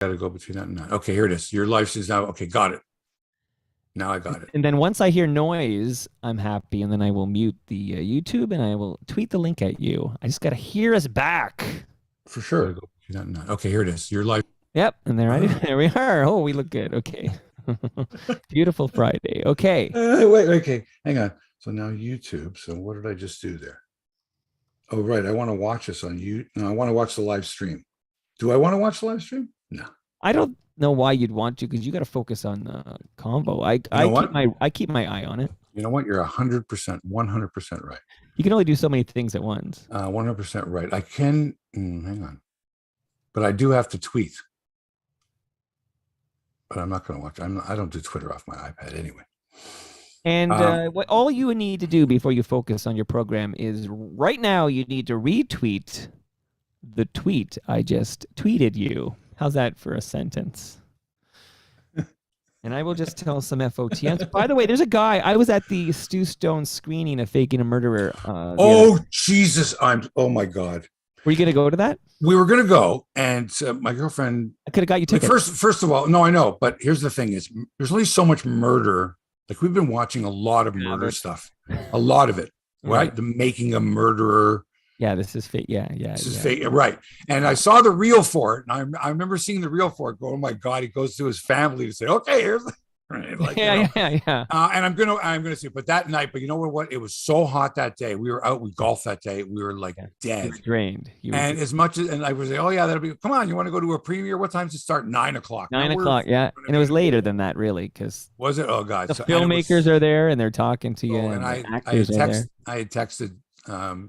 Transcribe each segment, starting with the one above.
got to go between that and that. Okay, here it is. Your life is now. Okay, got it. Now I got it. And then once I hear noise, I'm happy, and then I will mute the YouTube, and I will tweet the link at you. I just got to hear us back. For sure. Okay, here it is. Your life. Yep, and there we are. Oh, we look good. Okay. Beautiful Friday. Okay. Wait, okay. Hang on. So now YouTube. So what did I just do there? Oh, right. I want to watch this on YouTube. No, I want to watch the live stream. Do I want to watch the live stream? No. I don't know why you'd want to, because you got to focus on the convo. I keep my eye on it. You know what? You're 100% right. You can only do so many things at once. 100% right. I can. Hang on. But I do have to tweet. But I'm not going to watch. I don't do Twitter off my iPad anyway. And what all you need to do before you focus on your program is right now you need to retweet the tweet I just tweeted you. How's that for a sentence? And I will just tell some FOTMs. By the way, there's a guy. I was at the Stu Stone screening of Faking a Murderer. Jesus! Oh my God! Were you gonna go to that? We were gonna go, and my girlfriend. I could have got you tickets. First of all, no, I know, but here's the thing: is there's only so much murder. Like we've been watching a lot of murder stuff, a lot of it, right? The Making a Murderer. Yeah, this is fake. Yeah. This is fake, right? And I saw the reel for it, and I remember seeing the reel for it. Go, oh my God! He goes to his family to say, "Okay, here's." Right? Like, yeah. And I'm gonna see. But that night, you know what? It was so hot that day. We were out. We golfed that day. We were like dead, drained. As much as I was like, oh yeah, that'll be. Come on, you want to go to a premiere? What time does it start? 9:00. 9:00. Yeah, and it was later than that, really, because was it? Oh God, the filmmakers are there and they're talking to you. And I had texted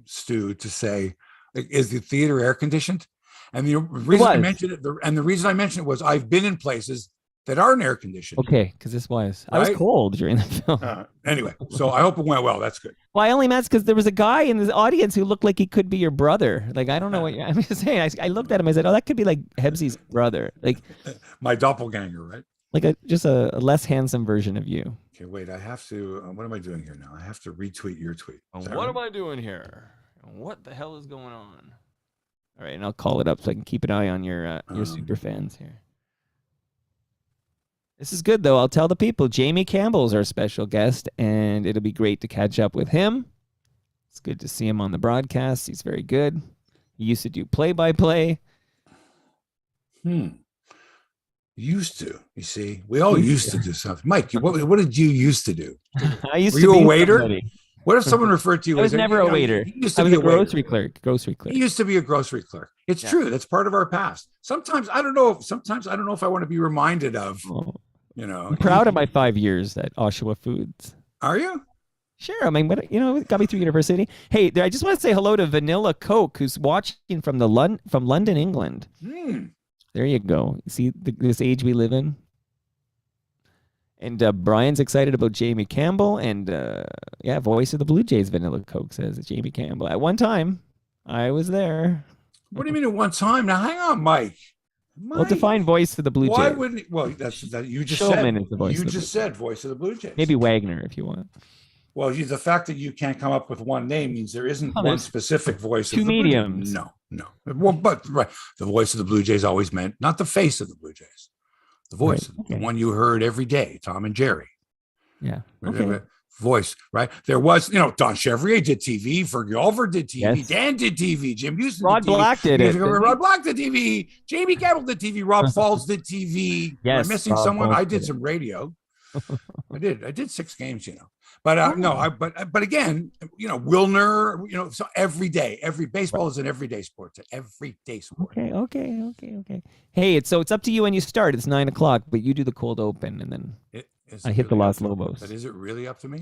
Stu to say, is the theater air conditioned? And the reason I mentioned it, the reason I mentioned it was I've been in places that aren't air conditioned. Okay, because this was. Right? I was cold during the film. Anyway, so I hope it went well. That's good. Well, I only meant because there was a guy in the audience who looked like he could be your brother. Like, I don't know what I'm just saying. I looked at him. I said, oh, that could be like Hebsy's brother. Like my doppelganger, right? Like just a less handsome version of you. Okay, wait. I have to. What am I doing here now? I have to retweet your tweet. What am I doing here? What the hell is going on? All right, and I'll call it up so I can keep an eye on your super fans here. This is good, though. I'll tell the people. Jamie Campbell's our special guest, and it'll be great to catch up with him. It's good to see him on the broadcast. He's very good. He used to do play-by-play. Used to. You see, we all used to do something. Mike, what did you used to do? I used Were to you be a waiter? Somebody. What if someone referred to you? I was never a waiter. I was a grocery clerk. He used to be a grocery clerk. It's true. That's part of our past. Sometimes I don't know if I want to be reminded of. I'm proud of my 5 years at Oshawa Foods. Are you? Sure. I mean, but it got me through university. Hey, I just want to say hello to Vanilla Coke, who's watching from London, England. There you go. See this age we live in. And Brian's excited about Jamie Campbell, and voice of the Blue Jays. Vanilla Coke says Jamie Campbell. At one time, I was there. What do you mean at one time? Now, hang on, Mike. Well, define voice of the Blue Jays. Why wouldn't he? Well, that's that you just Showman said. Is the voice You just said voice of the Blue Jays. Maybe Wagner, if you want. Well, the fact that you can't come up with one name means there isn't one specific voice. Two of the mediums. Blue Jays. No. Well, but right, the voice of the Blue Jays always meant not the face of the Blue Jays, the voice, the one you heard every day, Tom and Jerry. Yeah. Okay. Voice, right? There was, Don Chevrier did TV, Fergie Oliver did TV, yes. Dan did TV, Jim Houston Rod did TV, Black did it. Rod Black did TV, Jamie Campbell did TV, Rob Falls did TV. Yes. Am I missing someone? I did some radio. I did 6 games, But but again, Wilner, so every day, baseball is an everyday sport. It's an everyday sport. Okay. Hey, it's up to you when you start. It's 9:00, but you do the cold open, and then I hit the Los Lobos. But is it really up to me?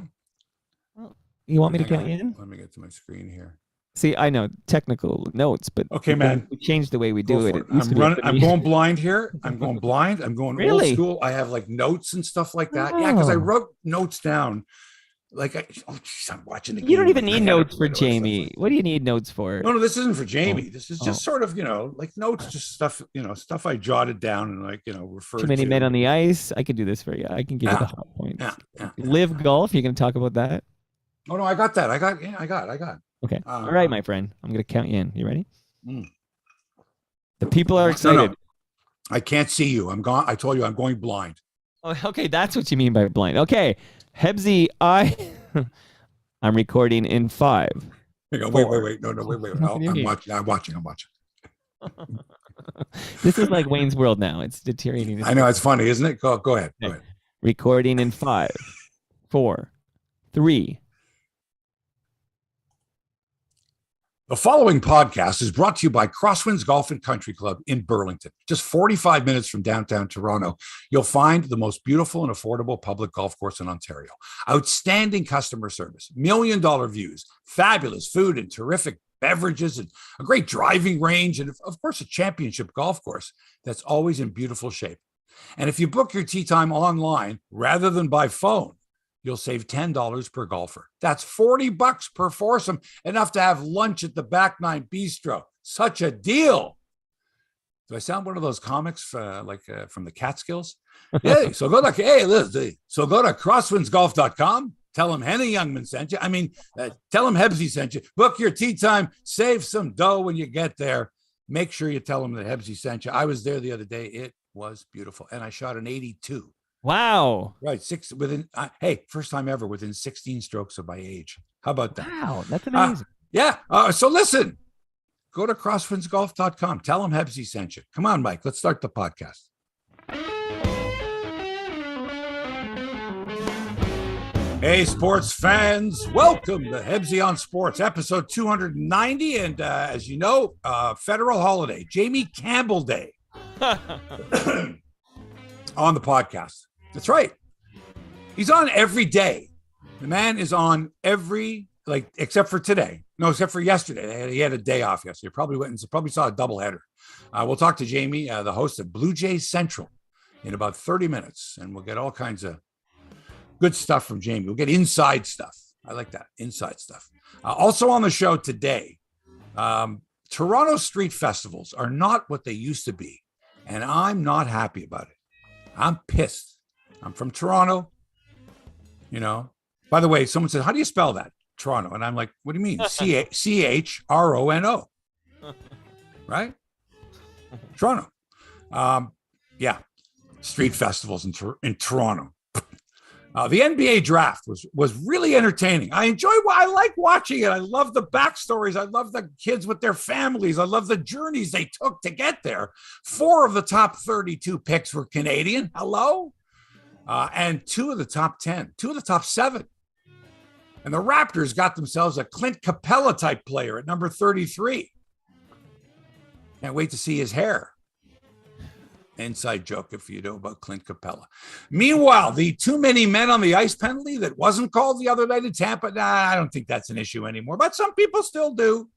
Well, you want me to count you in? Let me get to my screen here. See, I know technical notes, but okay, man, we changed the way we do it. I'm going blind here. I'm going blind. I'm going really? Old school. I have like notes and stuff like that. Yeah, because I wrote notes down. I'm watching the game. You don't even need notes for Jamie. What do you need notes for? No, this isn't for Jamie. This is just sort of, like notes, just stuff, stuff I jotted down and referred to. Too many men on the ice. I can do this for you. I can give you the hot points. Live golf. You're going to talk about that? Oh, no, I got that. I got. Okay. All right, my friend. I'm going to count you in. You ready? The people are excited. I can't see you. I'm gone. I told you I'm going blind. Oh, okay, that's what you mean by blind. Okay, Hebsy, I'm recording in 5. You go, 4. wait. No, wait. What Oh, do you mean? I'm watching. This is like Wayne's World now. It's deteriorating. I know it's funny, isn't it? Go ahead. Okay. Go ahead. Recording in 5, 4, 3. The following podcast is brought to you by Crosswinds Golf and Country Club in Burlington. Just 45 minutes from downtown Toronto, you'll find the most beautiful and affordable public golf course in Ontario. Outstanding customer service, $1 million views, fabulous food and terrific beverages, and a great driving range, and of course, a championship golf course that's always in beautiful shape. And if you book your tee time online rather than by phone, you'll save $10 per golfer. That's $40 per foursome, enough to have lunch at the Back Nine Bistro. Such a deal. Do I sound one of those comics from the Catskills? Yeah. So go to crosswindsgolf.com. Tell them Henny Youngman sent you. Tell them Hebsy sent you. Book your tee time. Save some dough when you get there. Make sure you tell them that Hebsy sent you. I was there the other day. It was beautiful, and I shot an 82. Wow. Right. First time ever within 16 strokes of my age. How about that? Wow. That's amazing. So listen, go to crosswindsgolf.com. Tell them Hebsy sent you. Come on, Mike. Let's start the podcast. Hey, sports fans. Welcome to Hebsy on Sports, episode 290. And as you know, federal holiday, Jamie Campbell Day on the podcast. That's right. He's on every day. The man is on except for today. No, except for yesterday. He had a day off yesterday. Probably saw a doubleheader. We'll talk to Jamie, the host of BlueJays Central, in about 30 minutes. And we'll get all kinds of good stuff from Jamie. We'll get inside stuff. I like that. Inside stuff. Also on the show today, Toronto street festivals are not what they used to be. And I'm not happy about it. I'm pissed. I'm from Toronto, By the way, someone said, how do you spell that? Toronto. And I'm like, what do you mean? Chrono. Right? Toronto. Street festivals in Toronto. The NBA draft was really entertaining. I like watching it. I love the backstories. I love the kids with their families. I love the journeys they took to get there. 4 of the top 32 picks were Canadian. Hello? And 2 of the top 10, 2 of the top 7. And the Raptors got themselves a Clint Capella type player at number 33. Can't wait to see his hair. Inside joke if you know about Clint Capella. Meanwhile, the too many men on the ice penalty that wasn't called the other night in Tampa, I don't think that's an issue anymore, but some people still do.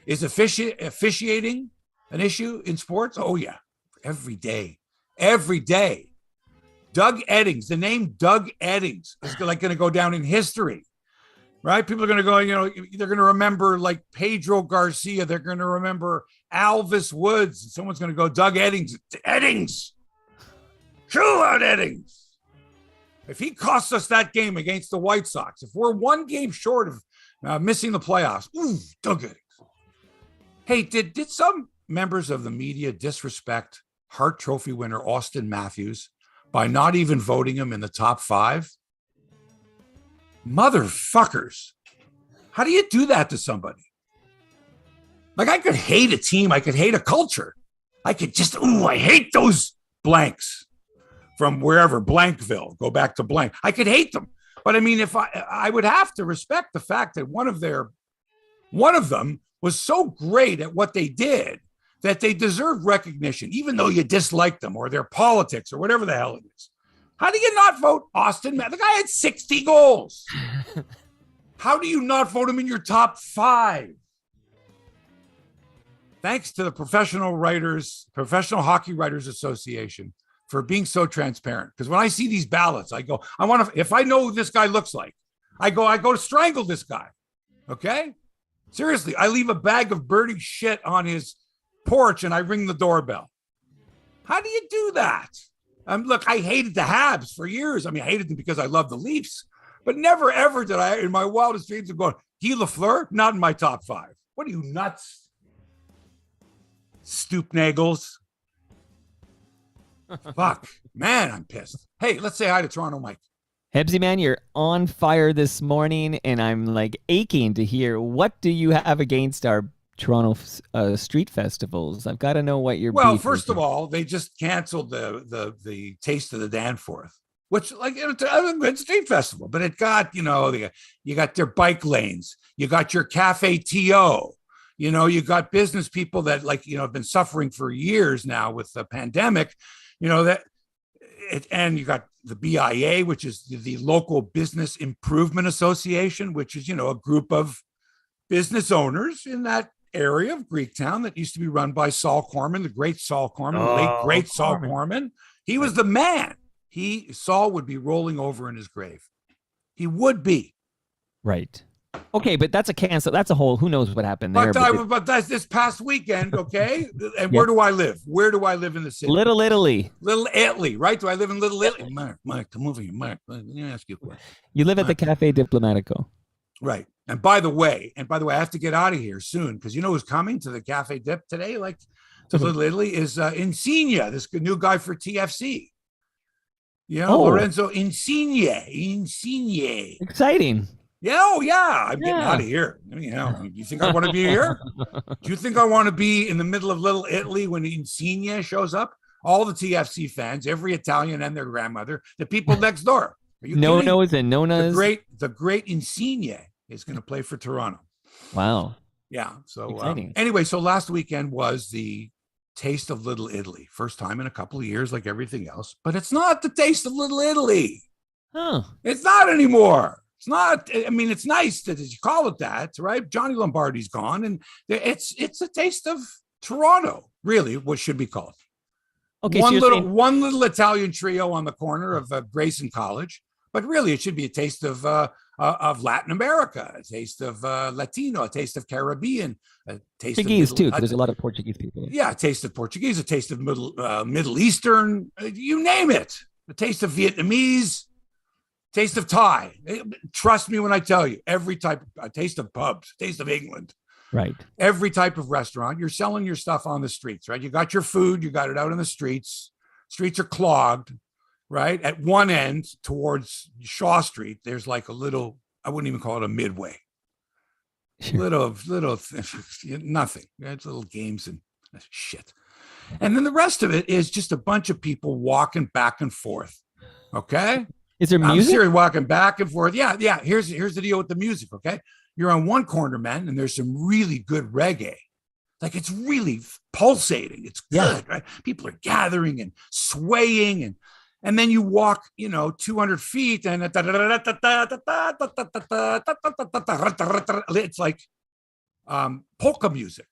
Is officiating an issue in sports? Oh, yeah. Every day. Doug Eddings, the name Doug Eddings is going to go down in history, right? People are going to go, they're going to remember like Pedro Garcia. They're going to remember Alvis Woods. Someone's going to go, Doug Eddings. True out Eddings. If he costs us that game against the White Sox, if we're one game short of missing the playoffs, Doug Eddings. Hey, did some members of the media disrespect Hart Trophy winner Auston Matthews by not even voting him in the top 5? Motherfuckers. How do you do that to somebody? Like, I could hate a team. I could hate a culture. I could just, I hate those blanks from wherever, Blankville, go back to blank. I could hate them. But I mean, if I would have to respect the fact that one of them was so great at what they did that they deserve recognition, even though you dislike them or their politics or whatever the hell it is. How do you not vote Auston Matthews? The guy had 60 goals. How do you not vote him in your top 5? Thanks to the Professional Hockey Writers Association for being so transparent. Because when I see these ballots, I go, if I know who this guy looks like, I go to strangle this guy. Okay? Seriously, I leave a bag of birdie shit on his porch and I ring the doorbell. How do you do that? Look, I hated the Habs for years. I hated them because I love the Leafs, but never, ever did I, in my wildest dreams, of going, Guy Lafleur, not in my top 5. What are you, nuts? Stoop Nagels. Fuck, man, I'm pissed. Hey, let's say hi to Toronto Mike. Hebsy, man, you're on fire this morning, and I'm like aching to hear, what do you have against our Toronto street festivals? I've got to know what your Well, beef first is. of all, they just canceled the Taste of the Danforth, which it's a good street festival, but it got, you got their bike lanes, you got your Cafe TO, you got business people that have been suffering for years now with the pandemic, and you got the BIA, which is the local business improvement association, which is, a group of business owners in that area of Greektown that used to be run by Saul Corman, the great Saul Corman, the late great Saul Corman. He was the man. Saul would be rolling over in his grave. He would be. Right. Okay, but that's a cancel. That's a whole, who knows what happened there. But that's this past weekend, okay? And where do I live? Where do I live in the city? Little Italy. Little Italy, right? Do I live in Little Italy? Mark, come over here. Mark, let me ask you a question. You live at the Cafe Diplomatico. Right. And by the way, I have to get out of here soon because you know who's coming to the Cafe Dip today, to Little Italy, is Insigne, this new guy for TFC. Lorenzo Insigne. Exciting. Yeah, I'm getting out of here. You think I want to be here? Do you think I want to be in the middle of Little Italy when Insigne shows up? All the TFC fans, every Italian and their grandmother, the people next door. Are you kidding? Nonos and Nonas. The great Insigne is going to play for Toronto. Wow. Yeah. So anyway, so last weekend was the Taste of Little Italy. First time in a couple of years, like everything else. But it's not the Taste of Little Italy. Huh. It's not anymore. It's not. I mean, it's nice that you call it that, right? Johnny Lombardi's gone, and it's a taste of Toronto. Really, what should be called? Okay, one little Italian trio on the corner of Grayson College, but really, it should be a taste of Latin America, a taste of Latino, a taste of Caribbean, a taste Portuguese too. There's a lot of Portuguese people. Yeah, a taste of Portuguese, a taste of Middle Eastern, you name it. A taste of Vietnamese. Taste of Thai. Trust me when I tell you, every type, a taste of pubs, taste of England. Right. Every type of restaurant. You're selling your stuff on the streets, right? You got your food, you got it out on the streets. Streets are clogged, right? At one end towards Shaw Street, there's like a little, I wouldn't even call it a midway. Sure. Little, nothing. It's little games and shit. And then the rest of it is just a bunch of people walking back and forth. Okay? Is there music? I'm serious, walking back and forth. Yeah. Here's the deal with the music, okay? You're on one corner, man, and there's some really good reggae. Like, it's really pulsating. It's good, right? People are gathering and swaying, and then you walk, 200 feet, and it's like polka music.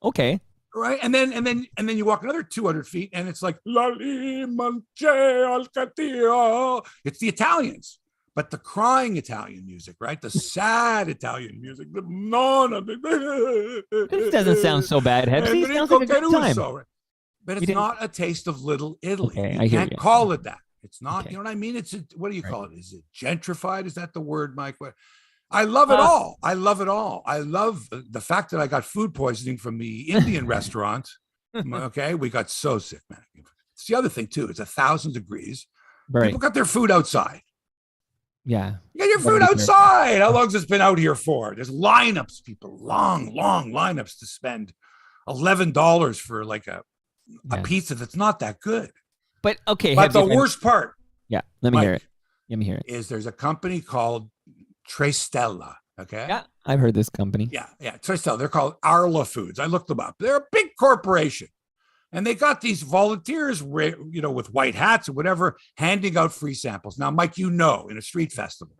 Okay. Right. And then you walk another 200 feet and it's like Lali Manche Alcatillo. It's the Italians, but the crying Italian music, right? The sad Italian music. This doesn't sound so bad, Hebsy. It sounds like a good time. But it's not a taste of Little Italy. Okay, you can't call it that. It's not, okay. You know what I mean? What do you call it? Is it gentrified? Is that the word, Mike? I love it all. I love it all. I love the fact that I got food poisoning from the Indian restaurant. Okay. We got so sick, man. It's the other thing too. It's 1,000 degrees. Right. People got their food outside. Yeah. You got your food outside. How long has it been out here for? There's lineups, people, long lineups to spend $11 for like a pizza that's not that good. But okay. But the worst part. Yeah. Let me hear it. Let me hear it. Is there's a company called Trestella. Okay. Yeah, I've heard this company. Yeah. Trestella. They're called Arla Foods. I looked them up. They're a big corporation, and they got these volunteers, with white hats or whatever, handing out free samples. Now, Mike, in a street festival,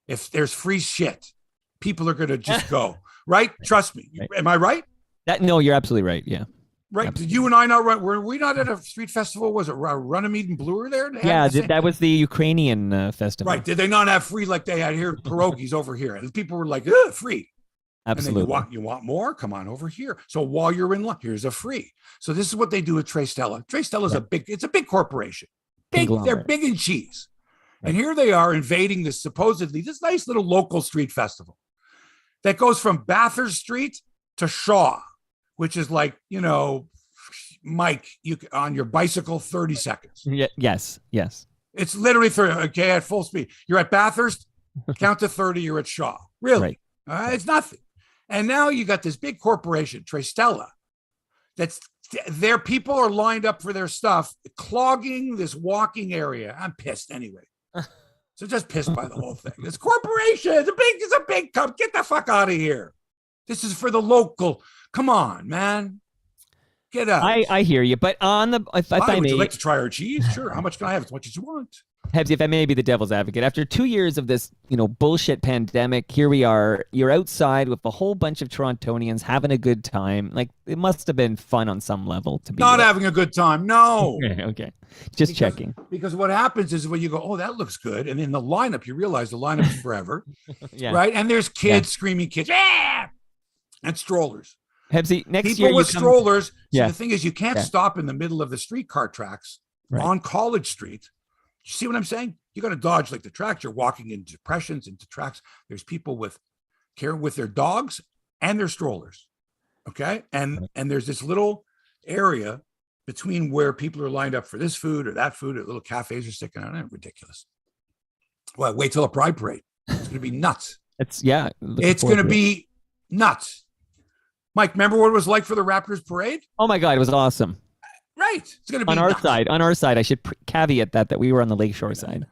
if there's free shit, people are going to just go, right? Trust me. Right. Am I right? No, you're absolutely right. Yeah. Right. Absolutely. Did you and I not run? Were we not at a street festival? Was it Runnymede and Bloor there? Yeah, that was the Ukrainian festival. Right. Did they not have free like they had here, pierogies over here? And people were like, free. Absolutely. And then you want more? Come on over here. So while you're in line, here's a free. So this is what they do with Trestella. Trestella is a big corporation. They're big in cheese. Right. And here they are invading this nice little local street festival that goes from Bathurst Street to Shaw, which is like, Mike, on your bicycle, 30 seconds. Yes. It's literally 30. Okay, at full speed. You're at Bathurst, count to 30. You're at Shaw. Really? Right. It's nothing. And now you got this big corporation, Tristella, that's their people are lined up for their stuff, clogging this walking area. I'm pissed anyway. So just pissed by the whole thing. This corporation, it's a big cup. Get the fuck out of here. This is for the local. Come on, man. Get up. I hear you, but if I would may, you like to try our cheese? Sure. How much can I have? As much as you want. Hebsy, if I may be the devil's advocate, after 2 years of this, bullshit pandemic, here we are. You're outside with a whole bunch of Torontonians having a good time. Like, it must have been fun on some level to be not having a good time. No. Okay. Just checking. Because what happens is when you go, oh, that looks good, and in the lineup, you realize the lineup is forever, right? And there's kids screaming, kids, and strollers. Hebsy, next people year with strollers. Yeah. So the thing is, you can't stop in the middle of the streetcar tracks on College Street. You see what I'm saying? You got to dodge like the tracks. You're walking into depressions, into tracks. There's people with their dogs and their strollers. Okay. And there's this little area between where people are lined up for this food or that food, or little cafes are sticking out. Ridiculous. Well, wait till a Pride Parade. It's going to be nuts. It's going to be nuts. Mike, remember what it was like for the Raptors parade? Oh my God, it was awesome. Right. It's going to be on our side. I should caveat that we were on the Lakeshore side.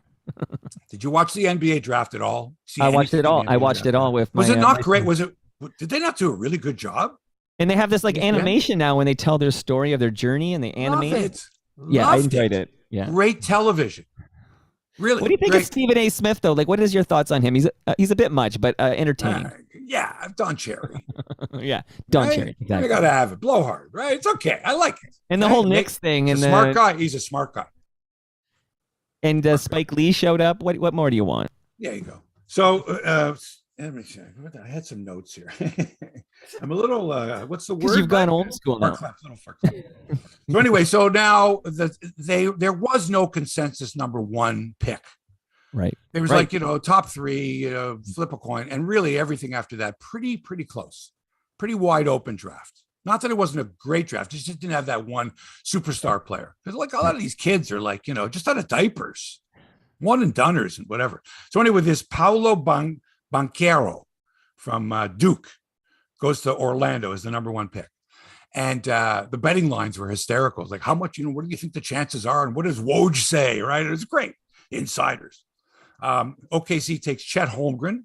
Did you watch the NBA draft at all? I watched it all. I watched it all with my. Was it not great? Did they not do a really good job? And they have this animation now when they tell their story of their journey and they animate it. Yeah, I enjoyed it. Yeah. Great television. Really. What do you think of Stephen A. Smith though? Like, what is your thoughts on him? He's a bit much, but entertaining. Don Cherry. Don Cherry. Exactly. You gotta have it. Blowhard, right? It's okay. I like it. And the whole Knicks thing. And smart guy. He's a smart guy. And Spike Lee showed up. What more do you want? There you go. So let me check. I had some notes here. I'm a little. What's the word? Because you've gone old school now. So anyway, so now there was no consensus number one pick. Right. There was top three, flip a coin, and really everything after that pretty close, pretty wide open draft. Not that it wasn't a great draft, it just didn't have that one superstar player. Because a lot of these kids are just out of diapers, one and doners and whatever. So anyway, this Paulo Banchero from Duke goes to Orlando as the number one pick. And the betting lines were hysterical. It's like, how much, what do you think the chances are? And what does Woj say, right? It was great. Insiders. OKC takes Chet Holmgren,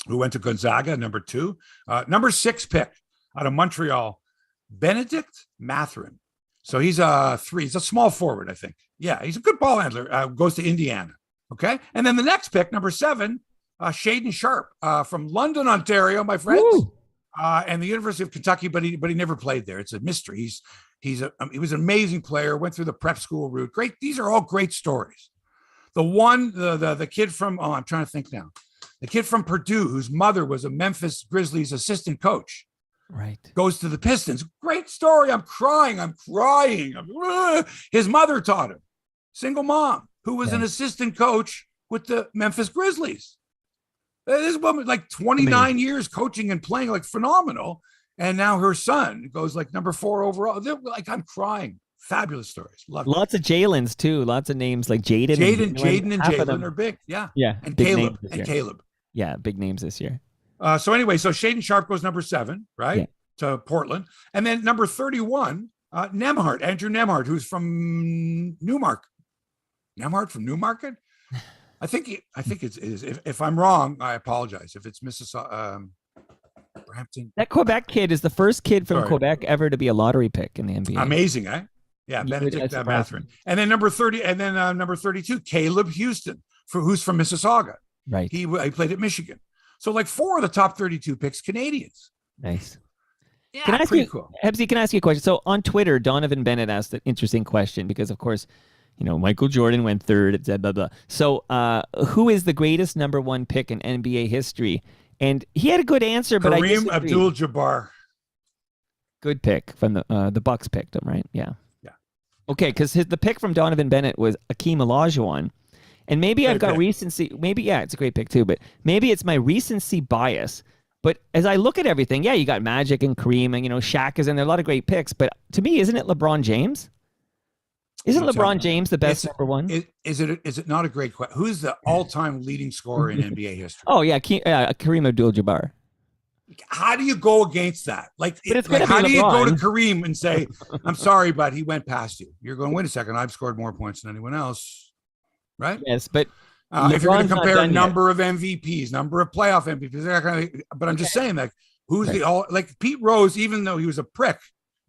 who went to Gonzaga, number 2. Number 6 pick out of Montreal, Benedict Mathurin. So he's a 3. He's a small forward, I think. Yeah, he's a good ball handler. Goes to Indiana. Okay. And then the next pick, number 7, Shaden Sharp from London, Ontario, my friends. And the University of Kentucky, but he never played there. It's a mystery. He was an amazing player, went through the prep school route. Great. These are all great stories. The kid from, I'm trying to think now. The kid from Purdue, whose mother was a Memphis Grizzlies assistant coach, right, goes to the Pistons. Great story. I'm crying. His mother taught him. Single mom, who was an assistant coach with the Memphis Grizzlies. This woman, 29 years coaching and playing, phenomenal. And now her son goes number 4 overall. I'm crying. Fabulous stories. Love it. Lots of Jalen's too. Lots of names like Jaden. Jaden and Jalen are big. Yeah. Yeah. And Caleb. Yeah. Big names this year. So Shaden Sharp goes number 7, right? Yeah. To Portland. And then number 31, Nembhard, Andrew Nembhard, who's from Newmarket. Nembhard from Newmarket? I think it's if I'm wrong, I apologize. If it's Mississauga, Brampton. That Quebec kid is the first kid from Quebec ever to be a lottery pick in the NBA. Amazing, eh? Yeah, Benedict Mathurin. And then number 30, and then number 32, Caleb Houston, who's from Mississauga. Right. He played at Michigan. So 4 of the top 32 picks Canadians. Nice. Yeah, can I ask you, cool. Hebsy, can I ask you a question? So on Twitter, Donovan Bennett asked an interesting question because, of course, Michael Jordan went 3rd, et cetera, blah, blah. So who is the greatest number 1 pick in NBA history? And he had a good answer, but Kareem Abdul-Jabbar. Good pick from the Bucks picked him, right? Yeah. Yeah. Okay, because the pick from Donovan Bennett was Akeem Olajuwon. And maybe I've got recency. Maybe, it's a great pick too, but maybe it's my recency bias. But as I look at everything, yeah, you got Magic and Kareem and, Shaq is in there. A lot of great picks. But to me, isn't it LeBron James? Isn't LeBron James the best number one? Is it not a great question? Who's the all-time leading scorer in NBA history? Oh, yeah, Kareem Abdul-Jabbar. How do you go against that? How do you go to Kareem and say, I'm sorry, but he went past you? You're going, wait a second, I've scored more points than anyone else, right? Yes, but if you're going to compare number of MVPs, number of playoff MVPs, that kind of, but I'm just saying, who's Pete Rose, even though he was a prick,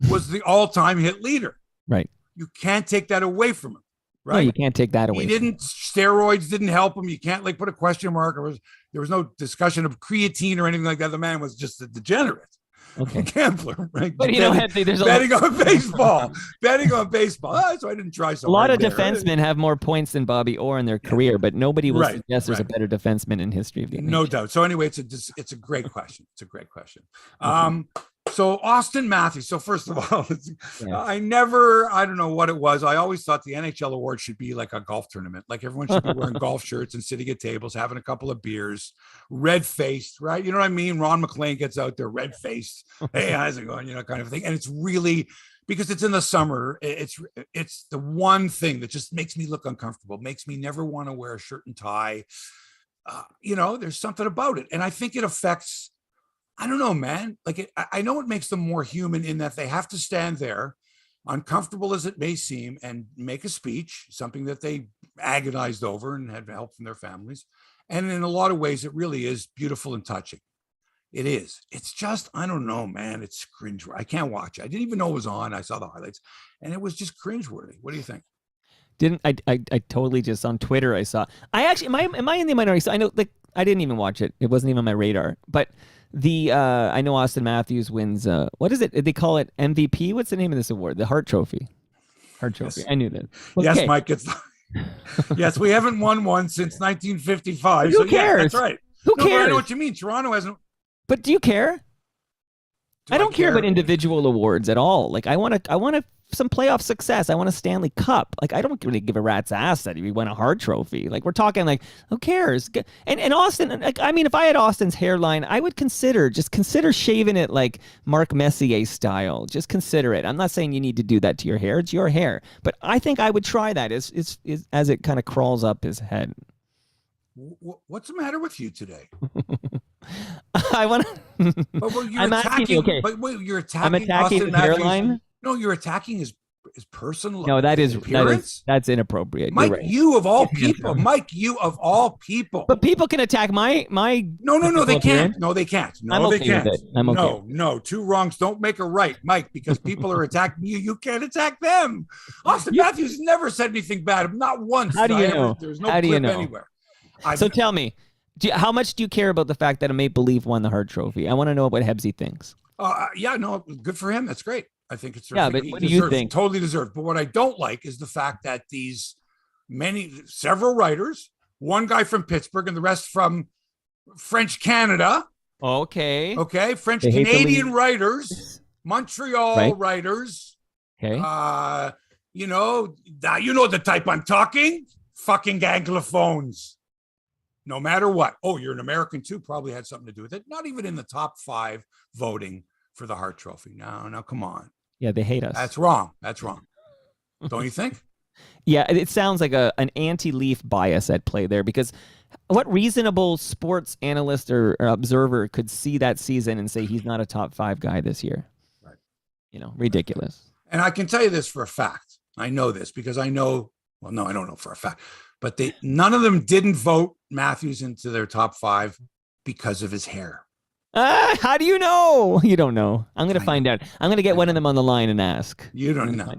was the all-time hit leader. Right. You can't take that away from him. Right? No, you can't take that away. Steroids didn't help him. You can't put a question mark. There was no discussion of creatine or anything like that. The man was just a degenerate. Okay. Gambler, right? But there's betting on baseball. Betting on baseball. So I didn't try so A lot hard of defensemen have more points than Bobby Orr in their career, but nobody will suggest there's a better defenseman in history of the No doubt. So anyway, it's a great question. It's a great question. So Auston Matthews. So first of all, I don't know what it was. I always thought the NHL award should be like a golf tournament. Like everyone should be wearing golf shirts and sitting at tables, having a couple of beers, red-faced, right? You know what I mean? Ron McLean gets out there red-faced. Hey, how's it going? Kind of thing. And it's really, because it's in the summer, it's the one thing that just makes me look uncomfortable, makes me never want to wear a shirt and tie. There's something about it. And I think it affects, I don't know, man. I know it makes them more human in that they have to stand there, uncomfortable as it may seem, and make a speech, something that they agonized over and had help from their families. And in a lot of ways, it really is beautiful and touching. It is. It's just, I don't know, man. It's cringe. I can't watch it. I didn't even know it was on. I saw the highlights, and it was just cringeworthy. What do you think? I totally just on Twitter I saw. I actually am I in the minority? I know, I didn't even watch it. It wasn't even on my radar, but. I know Auston Matthews wins. What is it? They call it MVP. What's the name of this award? The Hart Trophy. Hart Trophy. Yes. I knew that. Okay. Yes, Mike. Yes, we haven't won one since 1955. Who cares? Yeah, that's right. Who cares? I know what you mean. Toronto hasn't. But do you care? I don't care about individual awards at all. I want some playoff success. I want a Stanley Cup. I don't really give a rat's ass that he won a Hart Trophy. We're talking who cares? And Auston, if I had Austin's hairline, I would consider shaving it like Marc Messier style. Just consider it. I'm not saying you need to do that to your hair. It's your hair. But I think I would try that as it kind of crawls up his head. What's the matter with you today? I want to. I'm asking you. Okay. But wait, you're attacking. I'm attacking his hairline. No, you're attacking his personal. No, that's inappropriate. Mike, right. you of all people. Mike, you of all people. But people can attack my. No, they can't. No, they can't. No, they can't. I'm okay. No, two wrongs don't make a right, Mike. Because people are attacking you, you can't attack them. Auston Matthews never said anything bad. Not once. How do you know? There's no clip anywhere. So tell me. How much do you care about the fact that a Maple Leaf won the Hart Trophy? I want to know what Hebsy thinks. Good for him. That's great. I think it's but what do you think? Totally deserved. But what I don't like is the fact that several writers, one guy from Pittsburgh and the rest from French Canada. Okay. French Canadian writers, Montreal writers. Okay. You know the type I'm talking. Fucking Anglophones. No matter what. Oh, you're an American too. Probably had something to do with it. Not even in the top 5 voting for the Hart Trophy. No, come on. Yeah, they hate us. That's wrong. Don't you think? Yeah, it sounds like an anti-Leaf bias at play there, because what reasonable sports analyst or observer could see that season and say he's not a top 5 guy this year? Right. Ridiculous. And I can tell you this for a fact. I know this because I know, well, no, I don't know for a fact, but none of them didn't vote Matthews into their top 5 because of his hair. How do you know? You don't know. I'm going to find out. I'm going to get one of them on the line and ask. You don't know.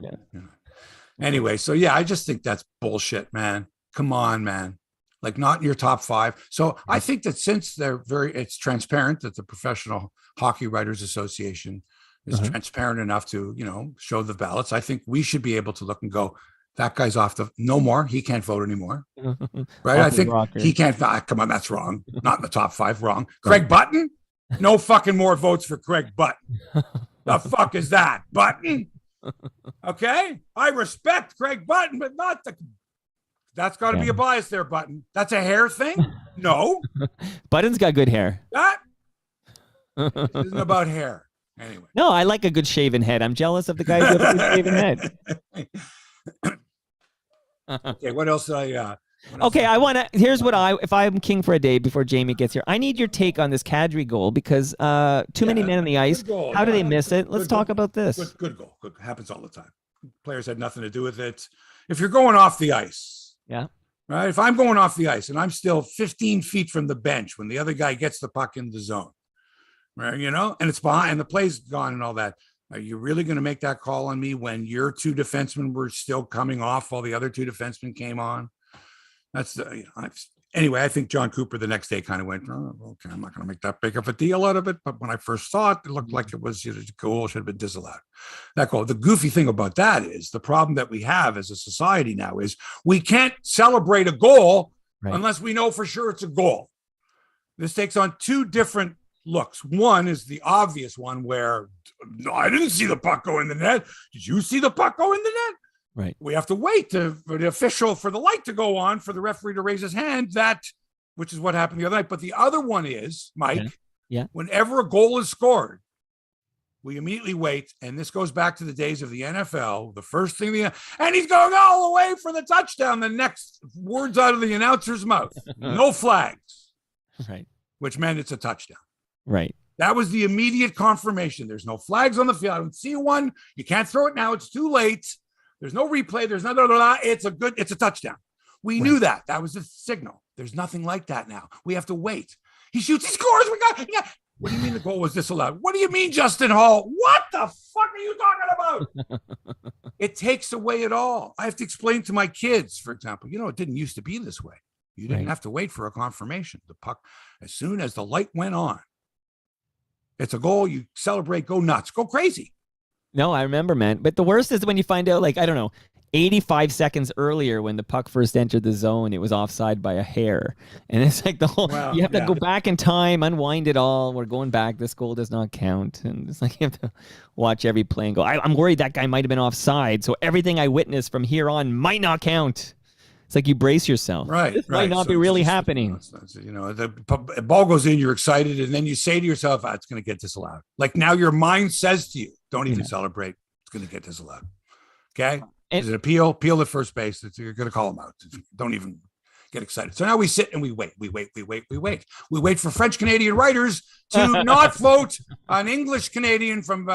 Anyway, so yeah, I just think that's bullshit, man. Come on, man. Not in your top 5. So I think that since it's transparent that the Professional Hockey Writers Association is transparent enough to, show the ballots. I think we should be able to look and go, that guy's no more. He can't vote anymore. Right? I think he can't. Come on, that's wrong. Not in the top 5. Wrong. Craig Button? No fucking more votes for Craig Button. The fuck is that? Button? Okay? I respect Craig Button, but not that's got to be a bias there, Button. That's a hair thing? No. Button's got good hair. This isn't about hair. Anyway. No, I like a good shaven head. I'm jealous of the guys who have a good shaven head. Okay, what else did I... Okay, here's what if I'm king for a day before Jamie gets here, I need your take on this Kadri goal because too many men on the ice. How do they miss it? Let's talk about this. Good goal. Good. Happens all the time. Players had nothing to do with it. If you're going off the ice, yeah, right. If I'm going off the ice and I'm still 15 feet from the bench when the other guy gets the puck in the zone, right? And it's behind and the play's gone and all that. Are you really going to make that call on me when your two defensemen were still coming off while the other two defensemen came on? That's anyway. I think John Cooper the next day kind of went, oh, okay, I'm not going to make that big of a deal out of it. But when I first saw it, it looked like it was cool. Should have been disallowed. That goal. The goofy thing about that is the problem that we have as a society now is we can't celebrate a goal unless we know for sure it's a goal. This takes on two different looks. One is the obvious one where no, I didn't see the puck go in the net. Did you see the puck go in the net? Right. We have to wait for the official, for the light to go on, for the referee to raise his hand, which is what happened the other night. But the other one is, Mike, whenever a goal is scored, we immediately wait. And this goes back to the days of the NFL. The first thing, and he's going all the way for the touchdown. The next words out of the announcer's mouth, no flags. Right. Which meant it's a touchdown. Right. That was the immediate confirmation. There's no flags on the field. I don't see one. You can't throw it now. It's too late. There's no replay. There's no, it's a touchdown. We knew that. That was the signal. There's nothing like that now. We have to wait. He shoots, he scores. What do you mean the goal was disallowed? What do you mean, Justin Hall? What the fuck are you talking about? It takes away it all. I have to explain to my kids, for example, it didn't used to be this way. You didn't have to wait for a confirmation. The puck, as soon as the light went on, it's a goal. You celebrate, go nuts, go crazy. No, I remember, man. But the worst is when you find out, 85 seconds earlier when the puck first entered the zone, it was offside by a hair. And it's like you have to go back in time, unwind it all. We're going back. This goal does not count. And it's like you have to watch every play and go, I'm worried that guy might have been offside. So everything I witnessed from here on might not count. It's like you brace yourself. Right. This might not be really happening. The ball goes in, you're excited, and then you say to yourself, it's going to get disallowed. Like now your mind says to you, don't even celebrate. It's going to get disallowed. Okay? Is it appeal? Appeal at first base. You're going to call them out. Don't even get excited. So now we sit and we wait. We wait for French Canadian writers to not vote an English Canadian from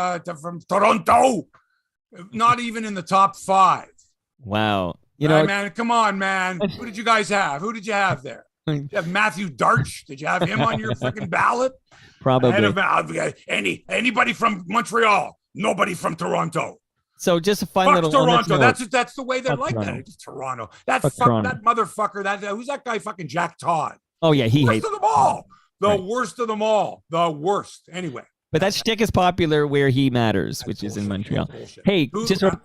Toronto. Not even in the top 5. Wow. Man, come on, man. Who did you guys have? Who did you have there? Did you have Matthew Darch? Did you have him on your freaking ballot? Probably. Anybody from Montreal? Nobody from Toronto. So just a fun little Toronto. That's the way they're like that. It's Toronto. That motherfucker. Who's that guy? Fucking Jack Todd. Oh yeah, he hates them all. The worst of them all. The worst. Anyway. But that shtick is popular where he matters, which is in Montreal. Hey, just a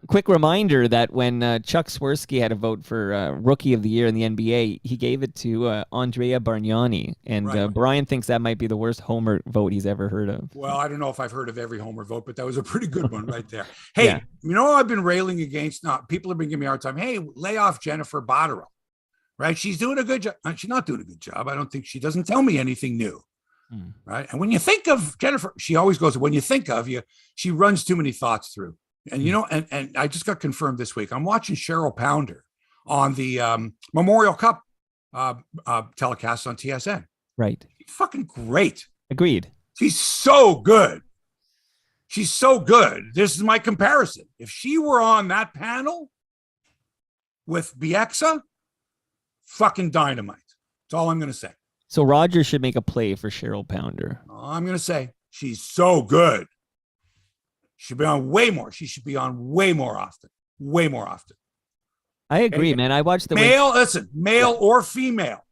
quick reminder that when Chuck Swirsky had a vote for Rookie of the Year in the NBA, he gave it to Andrea Bargnani. And Brian thinks that might be the worst Homer vote he's ever heard of. Well, I don't know if I've heard of every Homer vote, but that was a pretty good one right there. Hey, I've been railing against, people have been giving me a hard time. Hey, lay off Jennifer Botterill, right? She's doing a good job. She's not doing a good job. I don't think she doesn't tell me anything new. Right. And when you think of Jennifer, she always goes, when you think of you, she runs too many thoughts through. And, and I just got confirmed this week. I'm watching Cheryl Pounder on the Memorial Cup telecast on TSN. Right. She's fucking great. Agreed. She's so good. She's so good. This is my comparison. If she were on that panel with Bieksa, fucking dynamite. That's all I'm going to say. So Roger should make a play for Cheryl Pounder. I'm going to say she's so good. She should be on way more. She should be on way more often. Way more often. I agree, man. I watched the male or female.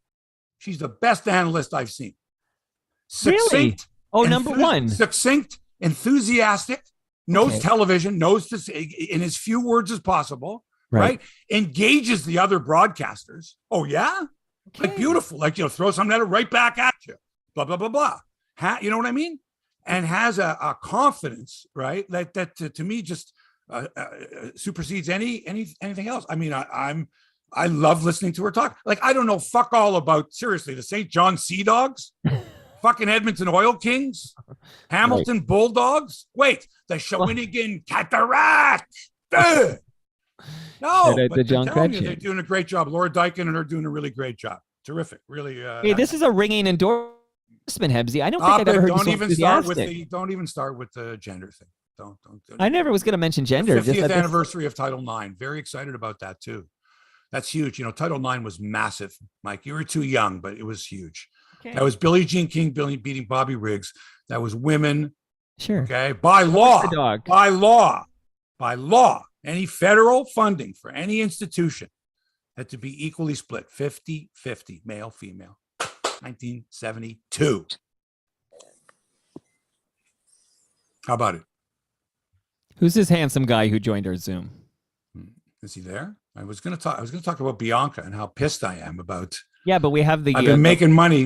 She's the best analyst I've seen. Succinct. Really? Oh, number one. Succinct, enthusiastic, knows television, knows to say in as few words as possible, right? Engages the other broadcasters. Oh, yeah? Okay. Like beautiful, throw something at it right back at you, blah, blah, blah, blah. You know what I mean? And has a confidence, right? That to me just supersedes anything else. I mean, I love listening to her talk. Like, I don't know fuck all about, seriously, the St. John Sea Dogs. Fucking Edmonton Oil Kings, Hamilton Bulldogs. Wait, the Shawinigan Cataract. No, but John I'm telling you, Kretchen. they're doing a great job. Laura Dyken and her doing a really great job. Terrific, really. Hey, this is a ringing endorsement, Hebsy. I don't think I've ever heard you so enthusiastic. Don't even start with the gender thing. Don't I never was going to mention gender. The 50th anniversary of Title IX. Very excited about that too. That's huge. You know, Title IX was massive. Mike, you were too young, but it was huge. Okay. That was Billie Jean King beating Bobby Riggs. That was women. Sure. Okay. By law. Any federal funding for any institution had to be equally split, 50-50, male, female. 1972. How about it? Who's this handsome guy who joined our Zoom? Is he there? I was going to talk about Bianca and how pissed I am about. Yeah, but we have the. I've been making money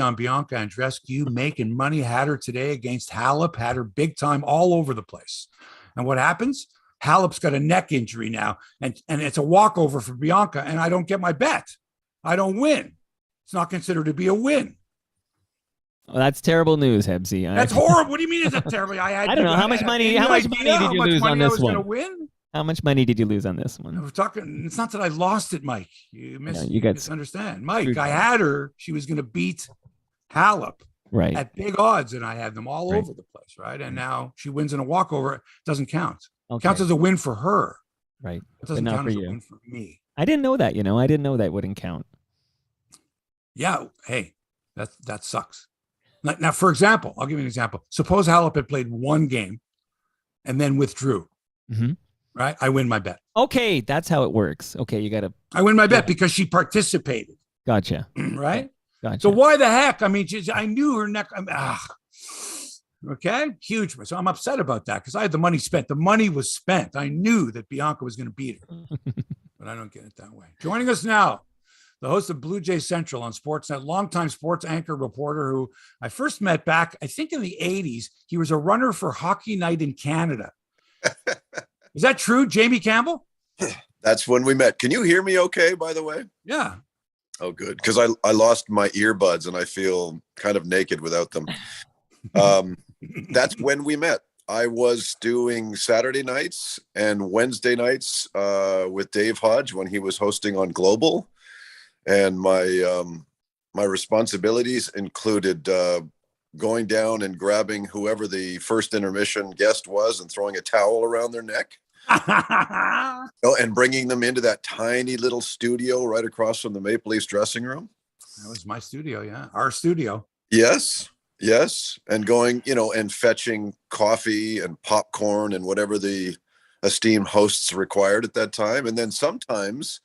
on Bianca Andreescu, making money. Had her today against Halep, had her big time all over the place. And what happens? Halep's got a neck injury now, and it's a walkover for Bianca, and I don't get my bet. I don't win. It's not considered to be a win. Well, that's terrible news, Hebsy. That's horrible. What do you mean? Is that terrible? I don't know how much money. How much money did you lose on this one? Win? How much money did you lose on this one? We're talking. It's not that I lost it, Mike. You misunderstand, Mike. I had her. She was going to beat Halep, right, at big odds, and I had them all over the place, right. And now she wins in a walkover. It doesn't count. Okay. Counts as a win for her, right? It doesn't count as a win for me. I didn't know that. I didn't know that wouldn't count. Yeah. Hey, that sucks. Now, for example, I'll give you an example. Suppose Halep had played one game and then withdrew. Mm-hmm. Right? I win my bet. Okay, that's how it works. Okay, you got to. I win my bet because she participated. Gotcha. Right? Gotcha. So why the heck? I mean, I knew her neck. Okay, huge. So I'm upset about that because I had the money spent. The money was spent. I knew that Bianca was going to beat her, but I don't get it that way. Joining us now, the host of Blue Jays Central on Sportsnet, longtime sports anchor reporter who I first met back, I think in the 80s. He was a runner for Hockey Night in Canada. Is that true, Jamie Campbell? That's when we met. Can you hear me okay, by the way? Yeah. Oh, good. Because I lost my earbuds and I feel kind of naked without them. That's when we met. I was doing Saturday nights and Wednesday nights with Dave Hodge when he was hosting on Global. And my responsibilities included going down and grabbing whoever the first intermission guest was and throwing a towel around their neck. And bringing them into that tiny little studio right across from the Maple Leafs dressing room. That was my studio, yeah. Our studio. Yes. And going, and fetching coffee and popcorn and whatever the esteemed hosts required at that time. And then sometimes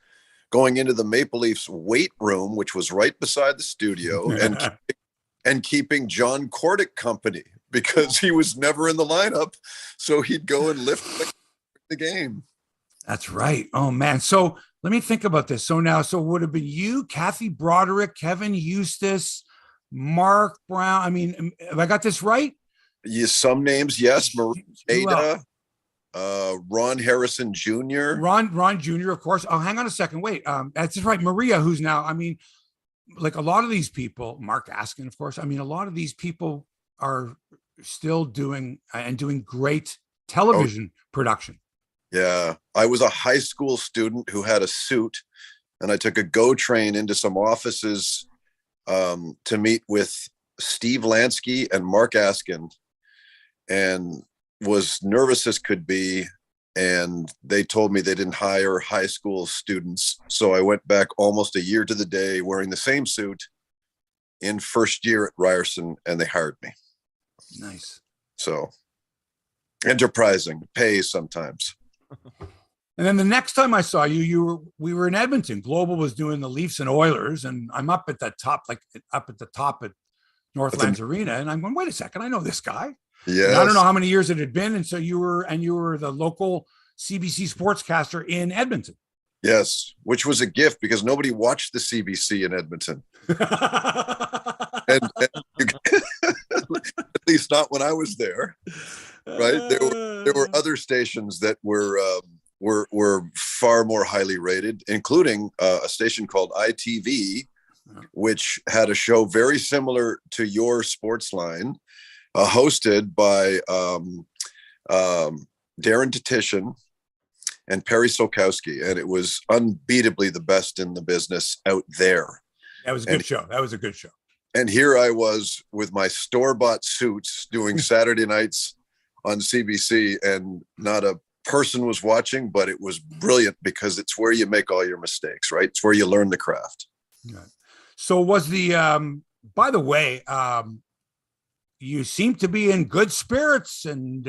going into the Maple Leafs weight room, which was right beside the studio, and keeping John Cordick company because he was never in the lineup. So he'd go and lift the game. That's right. Oh, man. So let me think about this. So it would have been you, Kathy Broderick, Kevin Eustace, Mark Brown. I mean, have I got this right? Yes, some names, yes. Maria, Ron Harrison Jr. Ron Jr., of course. Oh, hang on a second. Wait. That's right. Maria, who's now, I mean, like a lot of these people, Mark Askin, of course. I mean, a lot of these people are still doing great television production. Yeah. I was a high school student who had a suit, and I took a GO train into some offices to meet with Steve Lansky and Mark Askin, and was nervous as could be. And they told me they didn't hire high school students. So I went back almost a year to the day wearing the same suit in first year at Ryerson, and they hired me. Nice. So enterprising, pays sometimes. And then the next time I saw you, we were in Edmonton. Global was doing the Leafs and Oilers, and I'm up at the top at Northlands Arena, and I'm going, wait a second, I know this guy. Yeah, I don't know how many years it had been, and so you were the local CBC sportscaster in Edmonton. Yes, which was a gift because nobody watched the CBC in Edmonton. and at least not when I was there. Right, there were other stations that were far more highly rated, including a station called ITV which had a show very similar to your Sports Line, hosted by Darren Tatishan and Perry Solkowski, and it was unbeatably the best in the business out there. That was a good show. That was a good show. And here I was with my store-bought suits doing Saturday nights on CBC, and not a person was watching, but it was brilliant because it's where you make all your mistakes, right? It's where you learn the craft. Yeah. So was the, by the way, you seem to be in good spirits and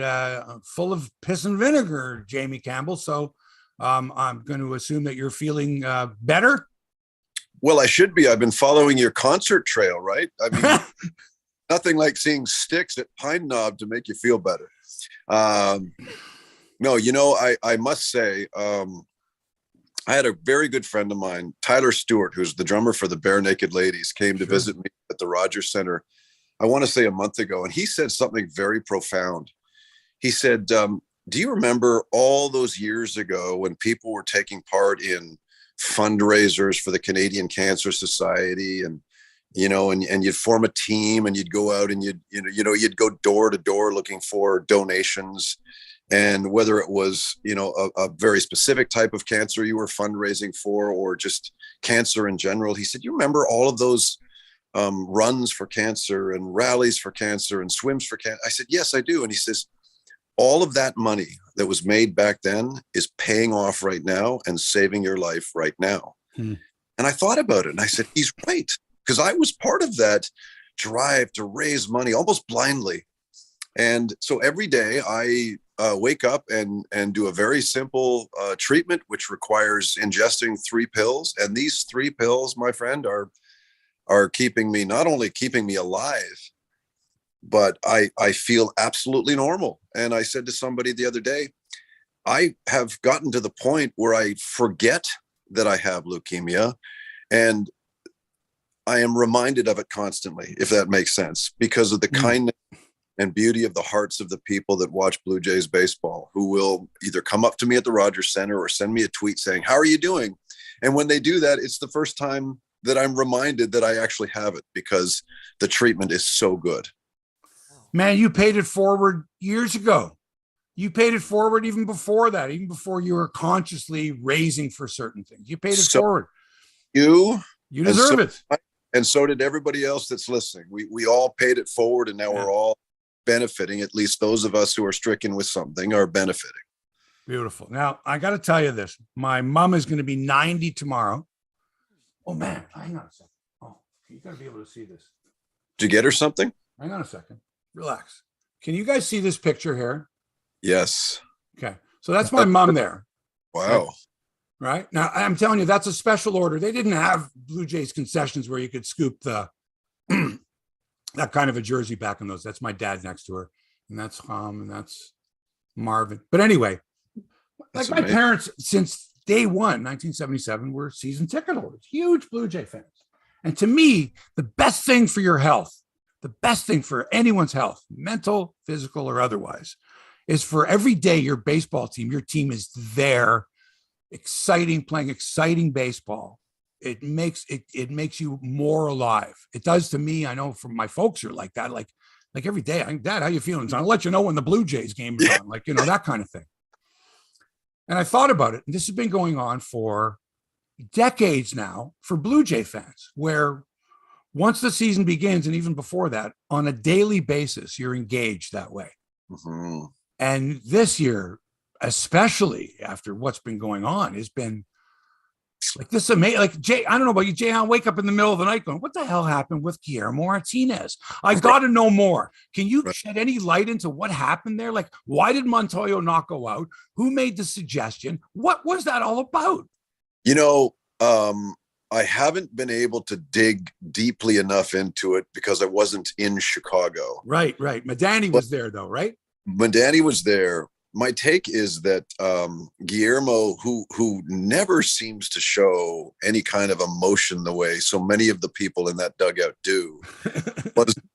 full of piss and vinegar, Jamie Campbell. So I'm going to assume that you're feeling better. Well, I should be. I've been following your concert trail, right? I mean, nothing like seeing Styx at Pine Knob to make you feel better. No, you know, I must say, I had a very good friend of mine, Tyler Stewart, who's the drummer for the Bare Naked Ladies, came to visit me at the Rogers Center, I want to say a month ago, and he said something very profound. He said, do you remember all those years ago when people were taking part in fundraisers for the Canadian Cancer Society, and you know, and you'd form a team and you'd go out and you'd go door to door looking for donations, and whether it was, you know, a very specific type of cancer you were fundraising for, or just cancer in general. He said, you remember all of those runs for cancer and rallies for cancer and swims for cancer? I said, yes, I do. And he says, all of that money that was made back then is paying off right now and saving your life right now. And I thought about it and I said, he's right. Because I was part of that drive to raise money almost blindly. And so every day I wake up and do a very simple treatment, which requires ingesting 3 pills. And these 3 pills, my friend, are keeping me, not only keeping me alive, but I feel absolutely normal. And I said to somebody the other day, I have gotten to the point where I forget that I have leukemia, and I am reminded of it constantly, if that makes sense, because of the kindness and beauty of the hearts of the people that watch Blue Jays baseball, who will either come up to me at the Rogers Center or send me a tweet saying, how are you doing? And when they do that, it's the first time that I'm reminded that I actually have it, because the treatment is so good. Man, you paid it forward years ago. You paid it forward even before that, even before you were consciously raising for certain things. You paid it forward. You deserve it. And so did everybody else that's listening. We all paid it forward, and now we're all benefiting. At least those of us who are stricken with something are benefiting. Beautiful. Now, I got to tell you this. My mom is going to be 90 tomorrow. Oh, man. Hang on a second. Oh, you got to be able to see this. Did you get her something? Hang on a second. Relax. Can you guys see this picture here? Yes. Okay. So that's my mom there. Wow. Right. Now, I'm telling you, that's a special order. They didn't have Blue Jays concessions where you could scoop the that kind of a jersey back in those. That's my dad next to her. And that's and that's Marvin. But anyway, That's like my parents, since day one, 1977, were season ticket holders, huge Blue Jay fans. And to me, the best thing for your health, the best thing for anyone's health, mental, physical, or otherwise, is for every day your baseball team, your team is there, exciting, playing exciting baseball. It makes you more alive. It does to me. I know from my folks are like that. Like every day, Dad, how you feeling? So I'll let you know when the Blue Jays game is on, like, you know, that kind of thing. And I thought about it, and this has been going on for decades now for Blue Jay fans, where once the season begins, and even before that, on a daily basis, you're engaged that way. Mm-hmm. And this year, especially after what's been going on, has been like this amazing. Like, Jay, I don't know about you, Jay, I'll wake up in the middle of the night going, what the hell happened with Guillermo Martinez? I got to know more. Can you shed any light into what happened there? Like, why did Montoyo not go out? Who made the suggestion? What was that all about? You know, I haven't been able to dig deeply enough into it because I wasn't in Chicago. Right. Madani was there though, right? Madani was there. My take is that Guillermo, who never seems to show any kind of emotion the way so many of the people in that dugout do,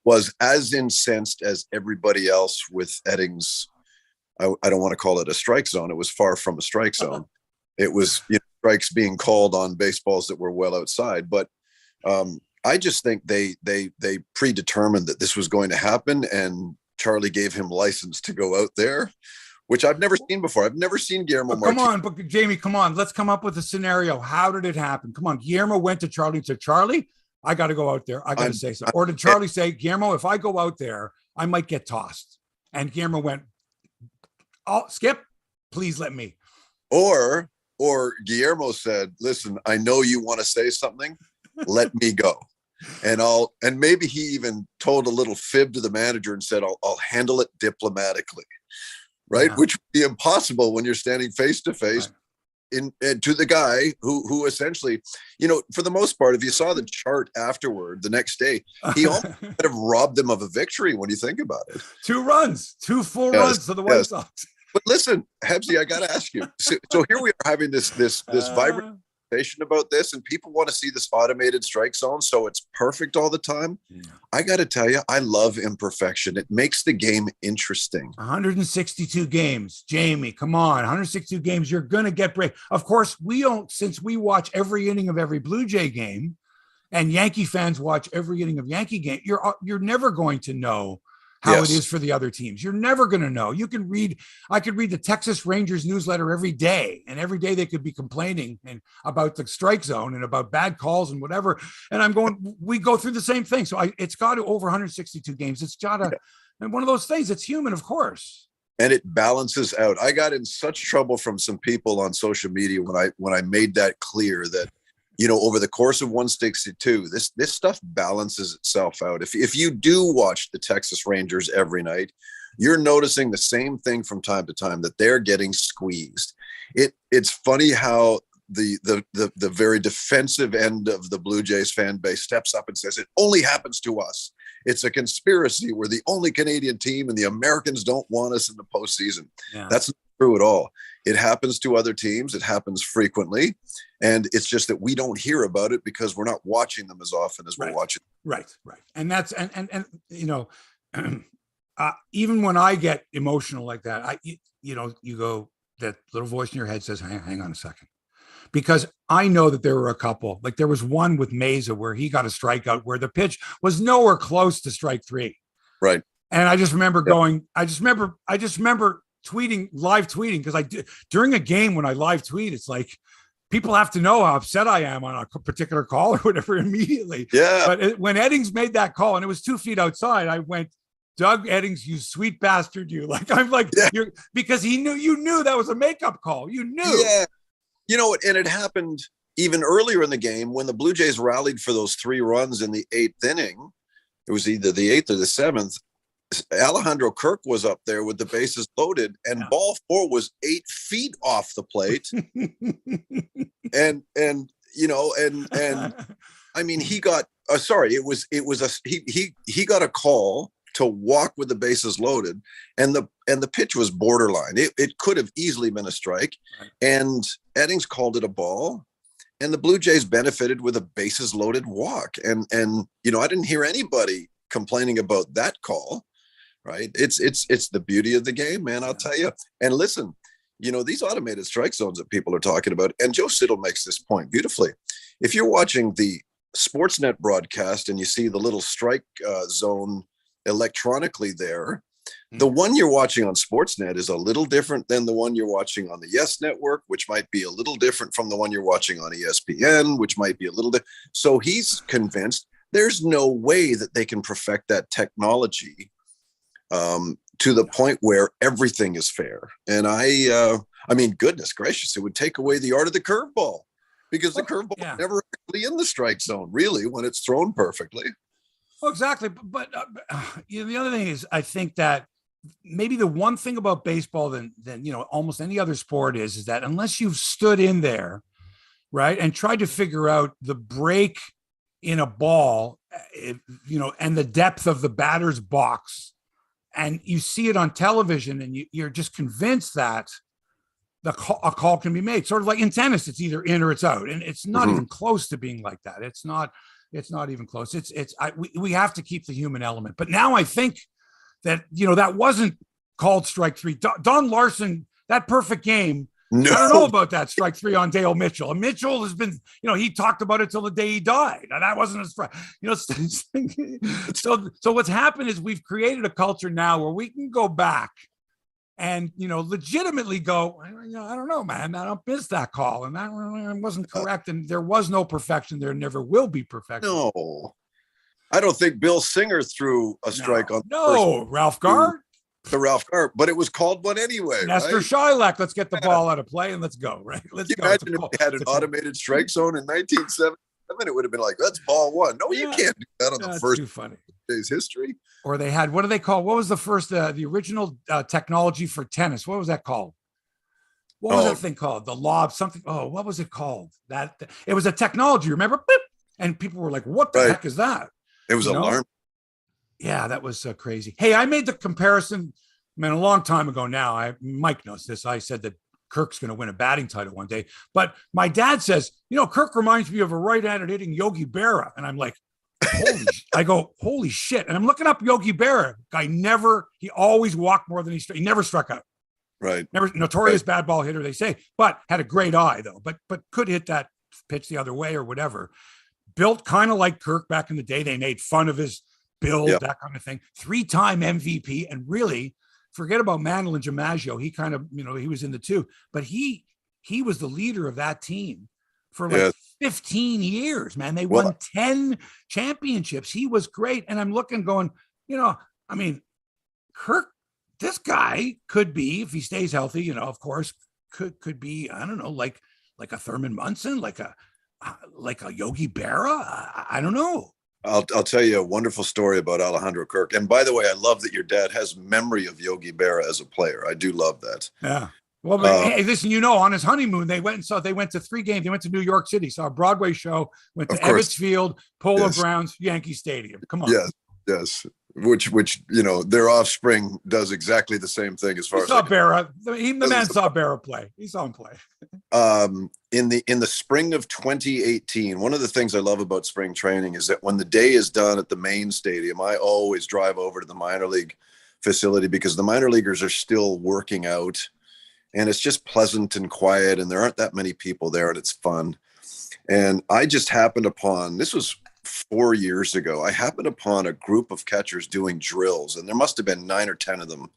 was as incensed as everybody else with Eddings. I don't want to call it a strike zone. It was far from a strike zone. It was, you know, strikes being called on baseballs that were well outside. But I just think they predetermined that this was going to happen, and Charlie gave him license to go out there, which I've never seen before. I've never seen Guillermo Martinez. Come on, but Jamie, come on. Let's come up with a scenario. How did it happen? Come on. Guillermo went to Charlie and said, Charlie, I got to go out there. I got to say something. Or did Charlie say, Guillermo, if I go out there, I might get tossed? And Guillermo went, oh, Skip, please let me. Or Guillermo said, listen, I know you want to say something. Let me go. And maybe he even told a little fib to the manager and said, I'll handle it diplomatically. Right. Yeah. Which would be impossible when you're standing face to face to the guy who essentially, for the most part, if you saw the chart afterward the next day, he almost could have robbed them of a victory when you think about it. 2 runs, 2 full runs to the White Sox. But listen, Hebsy, I got to ask you. So here we are having this vibrant conversation about this, and people want to see this automated strike zone, so it's perfect all the time. Yeah. I got to tell you, I love imperfection. It makes the game interesting. 162 games, Jamie. Come on, 162 games. You're gonna get break. Of course, since we watch every inning of every Blue Jay game, and Yankee fans watch every inning of Yankee game. You're never going to know how it is for the other teams. You're never going to know. I could read the Texas Rangers newsletter every day, and every day they could be complaining about the strike zone and about bad calls and whatever. And we go through the same thing. So it's got to over 162 games. It's got to, and one of those things, it's human, of course. And it balances out. I got in such trouble from some people on social media when I made that clear that, over the course of 162, this stuff balances itself out. If you do watch the Texas Rangers every night, you're noticing the same thing from time to time, that they're getting squeezed. It's funny how the very defensive end of the Blue Jays fan base steps up and says, it only happens to us. It's a conspiracy. We're the only Canadian team and the Americans don't want us in the postseason. Yeah. That's not true at all. It happens to other teams. It happens frequently. And it's just that we don't hear about it because we're not watching them as often as we're watching. Right. And that's, and even when I get emotional like that, you go, that little voice in your head says, hang on a second. Because I know that there were a couple, like there was one with Meza where he got a strikeout where the pitch was nowhere close to strike 3. Right. And I just remember I just remember live tweeting, because during a game when I live tweet, it's like people have to know how upset I am on a particular call or whatever immediately. Yeah. But when Eddings made that call and it was 2 feet outside, I went, Doug Eddings, you sweet bastard, you. Like, I'm like, because you knew that was a makeup call. You knew. Yeah. And it happened even earlier in the game when the Blue Jays rallied for those 3 runs in the 8th inning. It was either the 8th or the 7th. Alejandro Kirk was up there with the bases loaded, and ball 4 was 8 feet off the plate. and I mean, he got he got a call to walk with the bases loaded, and the pitch was borderline. It could have easily been a strike, and Eddings called it a ball, and the Blue Jays benefited with a bases loaded walk. And I didn't hear anybody complaining about that call. Right. It's the beauty of the game, man. I'll tell you. And listen, these automated strike zones that people are talking about, and Joe Siddle makes this point beautifully. If you're watching the Sportsnet broadcast and you see the little strike zone electronically there, the one you're watching on Sportsnet is a little different than the one you're watching on the Yes Network, which might be a little different from the one you're watching on ESPN, which might be a little different. So he's convinced there's no way that they can perfect that technology to the point where everything is fair. And I mean, goodness gracious, it would take away the art of the curveball, because the curveball is never actually in the strike zone, really, when it's thrown perfectly. Well, exactly. But the other thing is, I think that maybe the one thing about baseball than almost any other sport is that unless you've stood in there, right, and tried to figure out the break in a ball, and the depth of the batter's box, and you see it on television, and you're just convinced that a call can be made. Sort of like in tennis, it's either in or it's out, and it's not even close to being like that. It's not even close. We have to keep the human element. But now I think that that wasn't called strike 3. Don Larson, that perfect game. No. I don't know about that strike three on Dale Mitchell. And Mitchell has been, he talked about it till the day he died. And that wasn't his, so what's happened is we've created a culture now where we can go back and, legitimately go, I don't know, man, I don't miss that call. And that wasn't correct. And there was no perfection. There never will be perfection. No, I don't think Bill Singer threw a strike on. Ralph Gard. To Ralph Gard, but it was called one anyway. Nestor Shilek, let's get the ball out of play and let's go, right? Let's go. Imagine if we had an automated strike zone in 1977, it would have been like, that's ball one. No, you can't do that on the first too funny. Day's history. Or they had, what do they call? What was the first, the original technology for tennis? What was that called? What was that thing called? The lob, something. Oh, what was it called? It was a technology, remember? Beep! And people were like, what the heck is that? It was alarming. Yeah, that was crazy. Hey, I made the comparison, man, a long time ago now. Mike knows this. I said that Kirk's going to win a batting title one day. But my dad says, Kirk reminds me of a right-handed hitting Yogi Berra. And I'm like, holy shit. And I'm looking up Yogi Berra. He always walked more than he never struck out. Right. Never notorious bad ball hitter, they say, but had a great eye though. But could hit that pitch the other way or whatever. Built kind of like Kirk back in the day. They made fun of his build, that kind of thing. 3-time MVP, and really forget about Mantle and DiMaggio. He kind of, he was in the two, but he was the leader of that team for 15 years, man. They won 10 championships. He was great. And I'm looking going, Kirk, this guy could be, if he stays healthy, of course, could be, I don't know, like a Thurman Munson, like a Yogi Berra. I don't know. I'll tell you a wonderful story about Alejandro Kirk. And by the way, I love that your dad has memory of Yogi Berra as a player. I do love that. Yeah. Well, but hey, listen, on his honeymoon, they went to 3 games. They went to New York City, saw a Broadway show, went to Ebbets Field, Polo Grounds, Yankee Stadium. Come on. Yes. Which their offspring does exactly the same thing as far as saw Berra. The man saw Berra play. He saw him play. In the spring of 2018, one of the things I love about spring training is that when the day is done at the main stadium, I always drive over to the minor league facility because the minor leaguers are still working out, and it's just pleasant and quiet, and there aren't that many people there, and it's fun. And I just happened upon, this was 4 years ago, I happened upon a group of catchers doing drills, and there must have been 9 or 10 of them,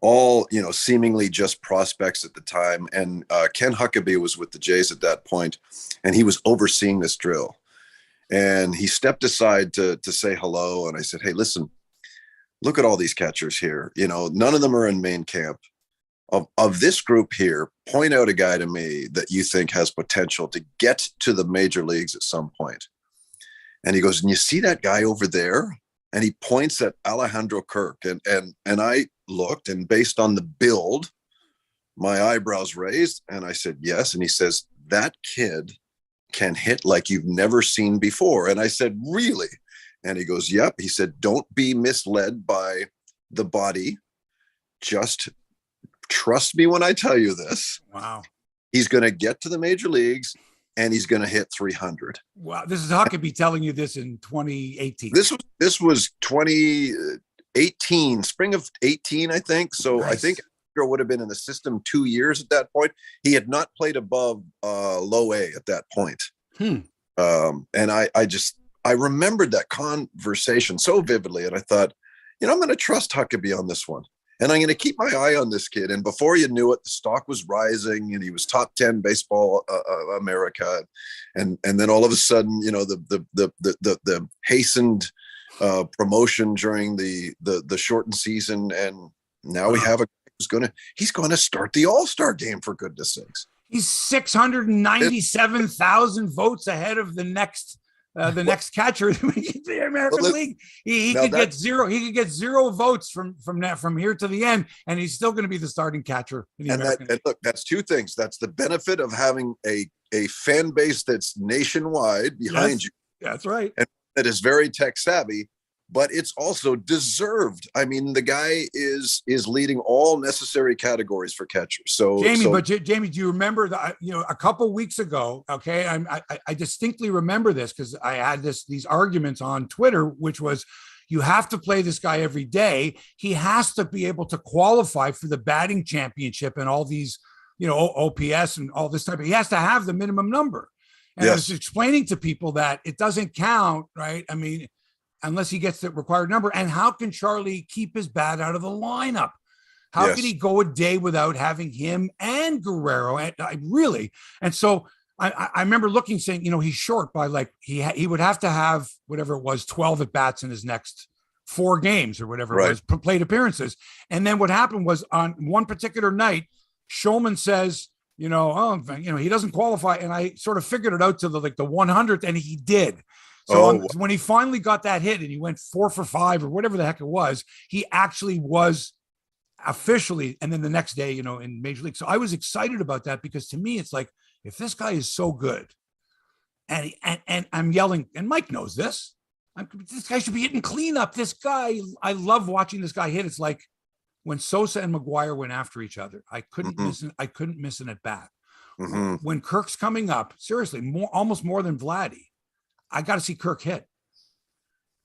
all, seemingly just prospects at the time. And Ken Huckabee was with the Jays at that point, and he was overseeing this drill. And he stepped aside to say hello. And I said, hey, listen, look at all these catchers here. None of them are in main camp. Of this group here, point out a guy to me that you think has potential to get to the major leagues at some point. And he goes, and you see that guy over there? And he points at Alejandro Kirk. And I looked, and based on the build, my eyebrows raised, and I said, yes. And he says, that kid can hit like you've never seen before. And I said, really? And he goes, yep. He said, don't be misled by the body. Just trust me when I tell you this. Wow. He's going to get to the major leagues, and he's going to hit 300. Wow. This is Huckabee telling you this in 2018. This was 2018, spring of 18, I think. So nice. I think would have been in the system 2 years at that point. He had not played above low A at that point. And I remembered that conversation so vividly. And I thought, I'm going to trust Huckabee on this one. And I'm going to keep my eye on this kid. And before you knew it, the stock was rising, and he was top 10 baseball America. And then all of a sudden, the hastened promotion during the shortened season. And now we have he's going to start the All-Star game, for goodness sakes. He's 697,000 votes ahead of the next catcher in the American League. He could get zero. He could get 0 votes from here to the end, and he's still going to be the starting catcher in the American League. Look, that's 2 things. That's the benefit of having a fan base that's nationwide behind you. That's right. And that is very tech savvy. But it's also deserved. I mean, the guy is leading all necessary categories for catchers. So, Jamie, do you remember that? A couple weeks ago? Okay, I distinctly remember this because I had these arguments on Twitter, which was, you have to play this guy every day. He has to be able to qualify for the batting championship and all these OPS and all this type. He has to have the minimum number. And I was explaining to people that it doesn't count, right? I mean, unless he gets the required number. And how can Charlie keep his bat out of the lineup? How can he go a day without having him and Guerrero? And so I remember looking, saying, he's short by he would have to have whatever it was, 12 at bats in his next 4 games or whatever it was, plate appearances. And then what happened was, on one particular night, Shulman says, he doesn't qualify. And I sort of figured it out to the 100th, and he did. So when he finally got that hit and he went 4 for 5 or whatever the heck it was, he actually was officially. And then the next day, in Major League. So I was excited about that, because to me, it's like, if this guy is so good, and I'm yelling, and Mike knows this, this guy should be hitting cleanup. This guy, I love watching this guy hit. It's like when Sosa and McGuire went after each other. I couldn't miss an at bat. When Kirk's coming up, seriously, almost more than Vladdy, I got to see Kirk hit,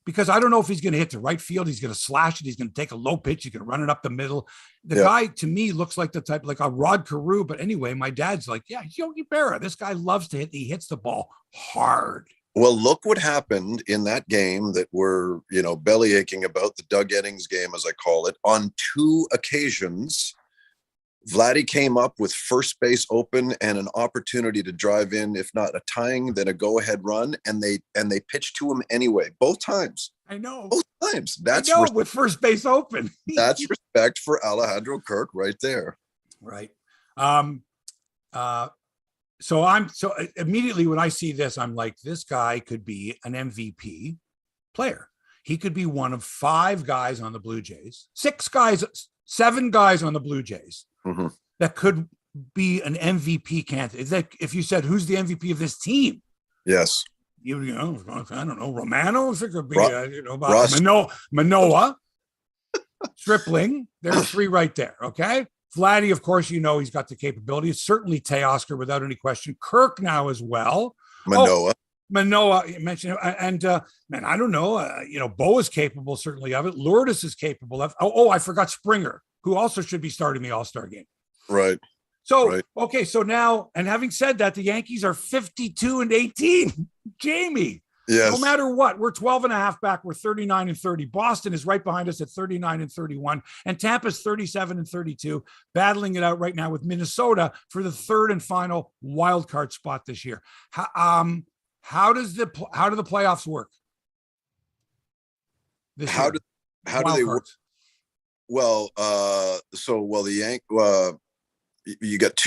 because I don't know if he's going to hit to right field. He's going to slash it. He's going to take a low pitch. He's going to run it up the middle. The guy, to me, looks like the type, like a Rod Carew. But anyway, my dad's like, Yogi Berra. This guy loves to hit. He hits the ball hard. Well, look what happened in that game that we're, belly aching about, the Doug Eddings game, as I call it. On 2 occasions, Vladdy came up with first base open and an opportunity to drive in, if not a tying, then a go-ahead run, and they pitched to him anyway, both times. I know. Both times. With first base open. That's respect for Alejandro Kirk right there. Right. So immediately when I see this, I'm like, this guy could be an MVP player. He could be one of 5 guys on the Blue Jays, 7 guys on the Blue Jays that could be an MVP candidate. That if you said, who's the MVP of this team? Yes. I don't know, Romano. If it could be, Manoah, Stripling. There's 3 right there. Okay. Vladdy, of course, he's got the capability. It's certainly Teoscar without any question. Kirk now as well. Manoah, you mentioned, and man, I don't know. Bo is capable certainly of it. Lourdes is capable of. I forgot Springer, who also should be starting the All-Star game. Right. So okay, so now, and having said that, the Yankees are 52-18. Jamie. Yes. No matter what, we're 12.5 back. We're 39-30. Boston is right behind us at 39-31, and Tampa's 37-32, battling it out right now with Minnesota for the 3rd and final wild card spot this year. How do the playoffs work? How do they work? Well, you got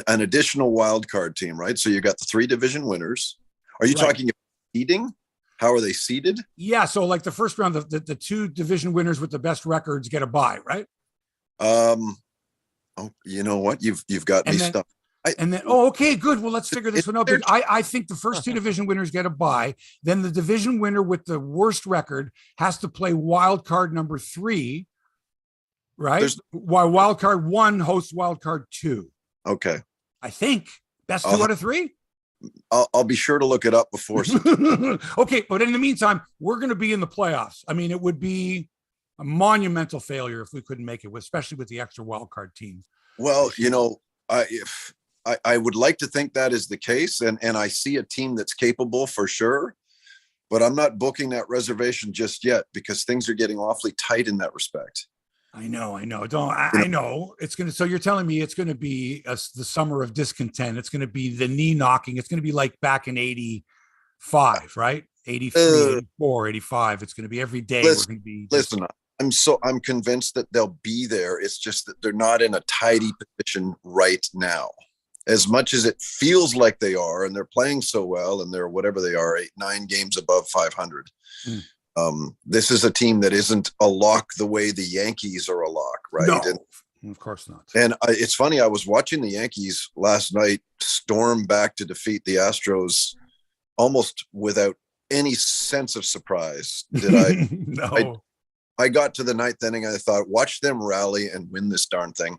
an additional wild card team, right? So you got the 3 division winners. Are you talking about seeding? How are they seeded? Yeah. So like the first round, the 2 division winners with the best records get a bye, right? You know what? You've got me stuck. Okay, good. Well, let's figure this one out. I think the first 2 division winners get a bye. Then the division winner with the worst record has to play wild card number 3, right? While wild card 1 hosts wild card 2. Okay. I think best 2 out of 3. I'll be sure to look it up before. Okay, but in the meantime, we're going to be in the playoffs. I mean, it would be a monumental failure if we couldn't make it, especially with the extra wild card team. Well, I would like to think that is the case, and I see a team that's capable for sure, but I'm not booking that reservation just yet because things are getting awfully tight in that respect. I know. I know. It's going to, so you're telling me it's going to be the summer of discontent. It's going to be the knee knocking. It's going to be like back in 85, right? 83, 84, 85. It's going to be every day. We're going to be. Listen, I'm convinced that they'll be there. It's just that they're not in a tidy position right now. As much as it feels like they are, and they're playing so well, and they're whatever they are, 8-9 games above 500. This is a team that isn't a lock the way the Yankees are a lock, right? No, of course not. And it's funny, I was watching the Yankees last night storm back to defeat the Astros almost without any sense of surprise. Did I? No. I got to the 9th inning and I thought, watch them rally and win this darn thing.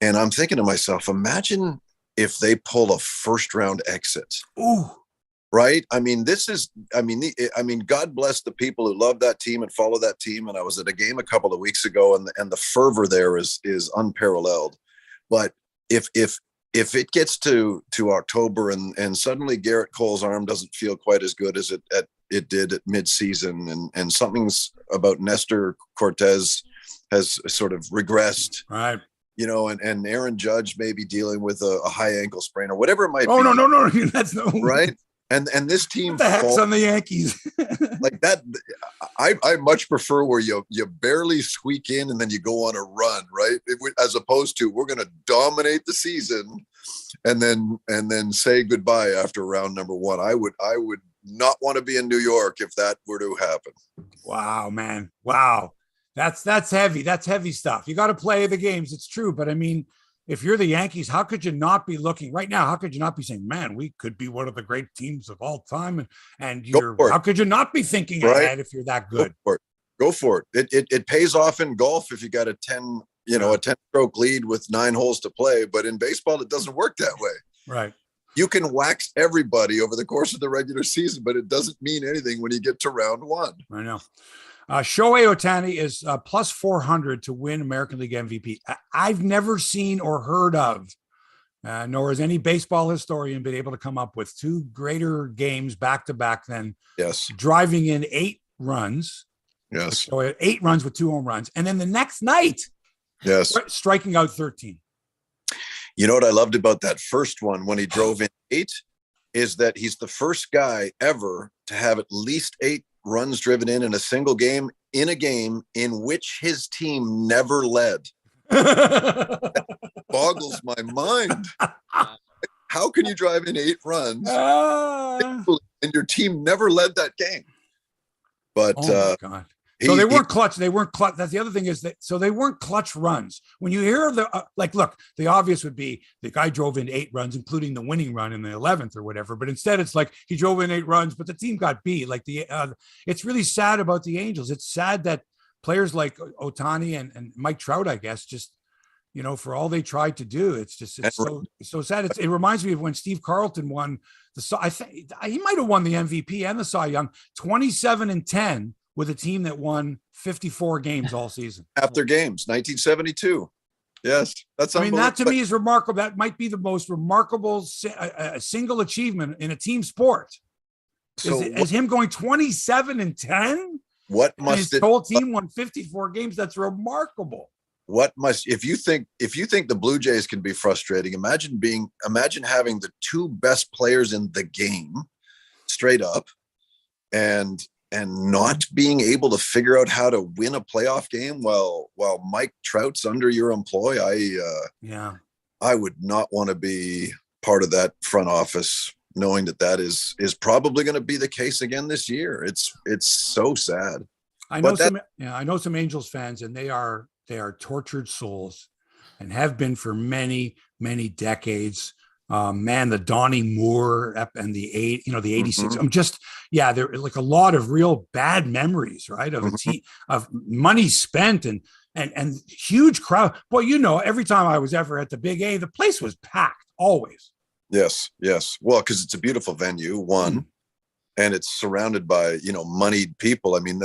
And I'm thinking to myself, imagine if they pull a first round exit. Ooh. Right. I mean, God bless the people who love that team and follow that team. And I was at a game a couple of weeks ago, and the fervor there is unparalleled. But if it gets to October and suddenly Garrett Cole's arm doesn't feel quite as good as it did at midseason, and something's about Nestor Cortez has sort of regressed, right? And Aaron Judge may be dealing with a high ankle sprain or whatever it might be. Oh, no. That's no right. And this team, what the heck's on the Yankees? like that. I much prefer where you barely squeak in and then you go on a run, right? As opposed to we're going to dominate the season and then say goodbye after round number one. I would not want to be in New York if that were to happen. Wow, man. Wow. That's heavy. That's heavy stuff. You got to play the games. It's true. But I mean, if you're the Yankees, how could you not be looking right now? How could you not be saying, man, we could be one of the great teams of all time? And how could you not be thinking ahead if you're that good? Go for it. It pays off in golf if you got a 10 stroke lead with 9 holes to play. But in baseball, it doesn't work that way. Right. You can wax everybody over the course of the regular season, but it doesn't mean anything when you get to round one. I know. Shohei Ohtani is plus 400 to win American League MVP. I've never seen or heard of, nor has any baseball historian been able to come up with 2 greater games back to back than driving in 8 runs. Yes. So 8 runs with 2 home runs. And then the next night, striking out 13. You know what I loved about that first one when he drove in 8 is that he's the first guy ever to have at least 8 runs driven in a single game, in a game in which his team never led. That boggles my mind. How can you drive in 8 runs and your team never led that game? But my God. So they weren't clutch. They weren't clutch. That's the other thing is that, so they weren't clutch runs. When you hear look, the obvious would be the guy drove in 8 runs, including the winning run in the 11th or whatever. But instead it's like he drove in 8 runs, but the team got beat. Like it's really sad about the Angels. It's sad that players like Ohtani and Mike Trout, I guess, just, for all they tried to do, it's so sad. It reminds me of when Steve Carlton won I think he might've won the MVP and the Cy Young, 27-10. With a team that won 54 games all season. After games, 1972. Yes, that's. I mean, that to me is remarkable. That might be the most remarkable single achievement in a team sport. Is him going 27-10? What must his whole team won 54 games? That's remarkable. If you think the Blue Jays can be frustrating, imagine having the 2 best players in the game straight up, and not being able to figure out how to win a playoff game while Mike Trout's under your employ. I would not want to be part of that front office, knowing that is probably going to be the case again this year. It's so sad. I know some Angels fans, and they are tortured souls and have been for many, many decades. The Donnie Moore and the 86. Mm-hmm. There are like a lot of real bad memories, right? Of a team, of money spent and huge crowd. Boy, every time I was ever at the Big A, the place was packed always. Yes. Well, because it's a beautiful venue, one, and it's surrounded by, moneyed people. I mean,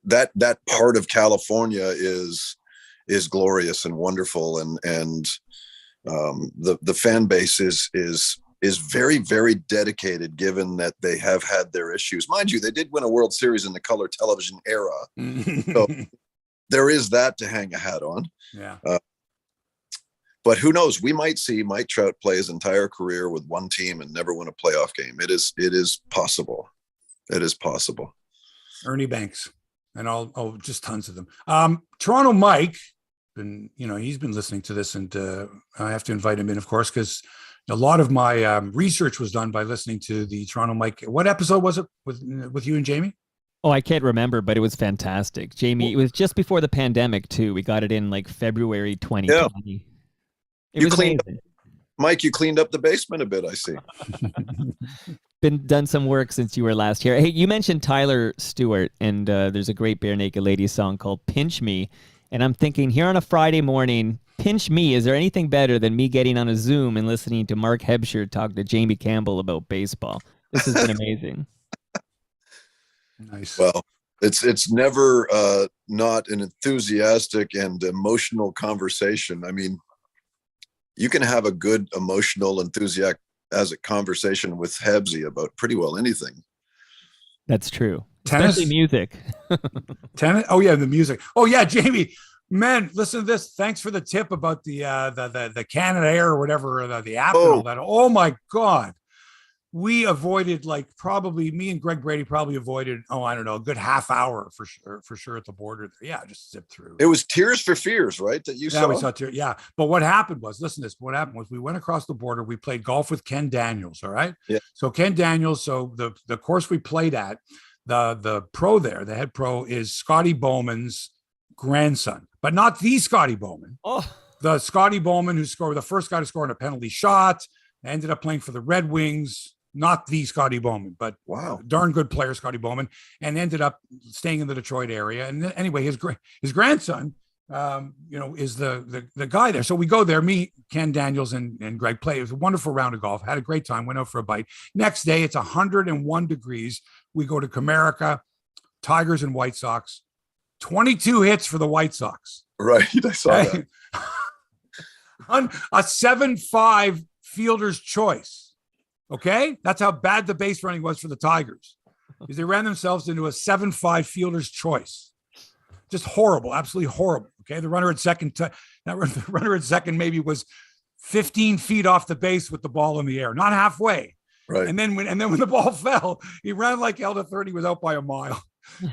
that part of California is glorious and wonderful, and the fan base is very, very dedicated, given that they have had their issues. Mind you, they did win a World Series in the color television era. So there is that to hang a hat on. Yeah. But who knows? We might see Mike Trout play his entire career with one team and never win a playoff game. It is possible. It is possible. Ernie Banks and all just tons of them. Toronto Mike, he's been listening to this, and I have to invite him in, of course, because a lot of my research was done by listening to the Toronto Mike. What episode was it with you and Jamie? Oh, I can't remember, but it was fantastic. Jamie, it was just before the pandemic too. We got it in like February 2020. Yeah. It was amazing. Mike, you cleaned up the basement a bit, I see. Done some work since you were last here. Hey, you mentioned Tyler Stewart, and there's a great Bare Naked Ladies song called Pinch Me. And I'm thinking, here on a Friday morning, pinch me. Is there anything better than me getting on a Zoom and listening to Mark Hebsy talk to Jamie Campbell about baseball? This has been amazing. Nice. Well, It's never not an enthusiastic and emotional conversation. I mean, you can have a good emotional, enthusiastic conversation with Hebsy about pretty well anything. That's true. Tennis? Especially music. Tennis? Oh yeah, the music. Oh yeah, Jamie. Man, listen to this. Thanks for the tip about the Canada Air or whatever, the app and all that. Oh my God. We avoided, like, probably me and Greg Brady probably avoided, I don't know, a good half hour for sure at the border there. Yeah, just zip through. It was Tears for Fears, right? That you saw? Yeah, we saw Tears. Yeah. But what happened was, listen to this. What happened was we went across the border. We played golf with Ken Daniels. All right. Yeah. So Ken Daniels, so the course we played at, the pro there, the head pro is Scotty Bowman's grandson, but not the Scotty Bowman. Oh. The Scotty Bowman who scored, the first guy to score on a penalty shot, ended up playing for the Red Wings. Not the Scotty Bowman, but wow, darn good player, Scotty Bowman, and ended up staying in the Detroit area. And anyway, his grandson, is the guy there. So we go there, me, Ken Daniels, and Greg play. It was a wonderful round of golf. Had a great time. Went out for a bite. Next day, it's 101 degrees. We go to Comerica, Tigers and White Sox. 22 hits for the White Sox. Right, I saw that. A 7-5 fielder's choice. Okay, that's how bad the base running was for the Tigers, because they ran themselves into a 7-5 fielder's choice. Just horrible, absolutely horrible. Okay, the runner at second, the runner at second maybe was 15 feet off the base with the ball in the air, not halfway. Right. And then when the ball fell, he ran like hell to third. He was out by a mile.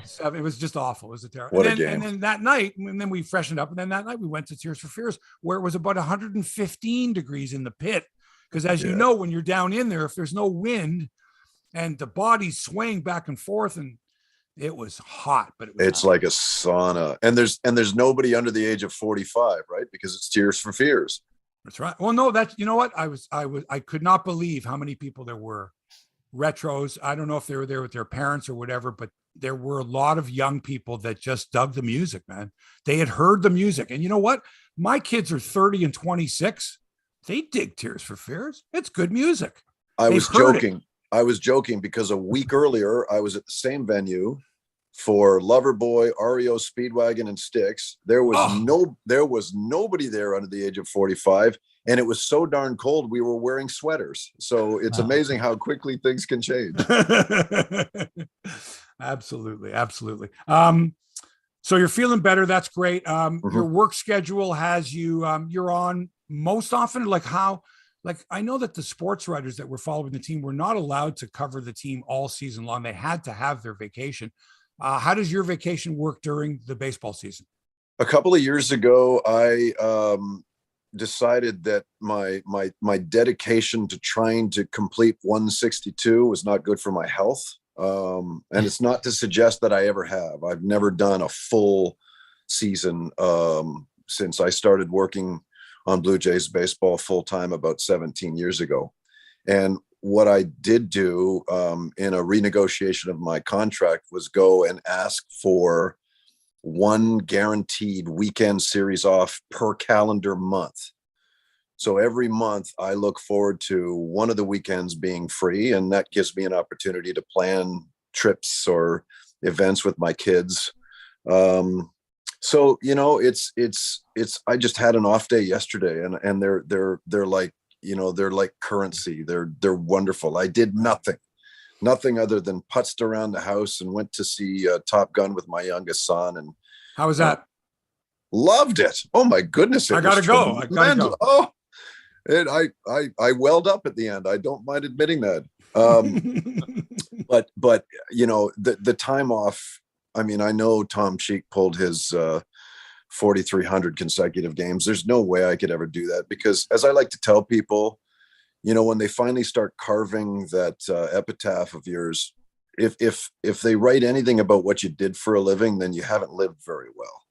So it was just awful. It was a terrible. What a game. And then that night, and then we freshened up, and then that night we went to Tears for Fears, where it was about 115 degrees in the pit. Because as you know, when you're down in there, if there's no wind and the body's swaying back and forth, and it was hot, but it's like a sauna. And there's nobody under the age of 45, right? Because it's Tears for Fears. That's right. Well, no, you know what? I could not believe how many people there were. Retros. I don't know if they were there with their parents or whatever, but there were a lot of young people that just dug the music, man. They had heard the music. And you know what? My kids are 30 and 26. They dig Tears for Fears. It's good music. I was joking because a week earlier I was at the same venue for Loverboy, REO Speedwagon, and Styx. There was nobody there under the age of 45, and it was so darn cold we were wearing sweaters. So it's amazing how quickly things can change. Absolutely. So you're feeling better. That's great. Your work schedule has you, you're on most often, I know that the sports writers that were following the team were not allowed to cover the team all season long. They had to have their vacation. How does your vacation work during the baseball season? A couple of years ago, I decided that my dedication to trying to complete 162 was not good for my health. And it's not to suggest that I ever have. I've never done a full season since I started working on Blue Jays baseball full time about 17 years ago. And what I did do in a renegotiation of my contract was go and ask for one guaranteed weekend series off per calendar month. So every month I look forward to one of the weekends being free, and that gives me an opportunity to plan trips or events with my kids. So, it's I just had an off day yesterday, and they're like, they're like currency. They're wonderful. I did nothing other than putzed around the house and went to see Top Gun with my youngest son. And how was that? Loved it. Oh my goodness. I gotta go. Oh, and I welled up at the end. I don't mind admitting that. But the time off, I mean, I know Tom Cheek pulled his 4,300 consecutive games. There's no way I could ever do that, because as I like to tell people, when they finally start carving that epitaph of yours, if they write anything about what you did for a living, then you haven't lived very well.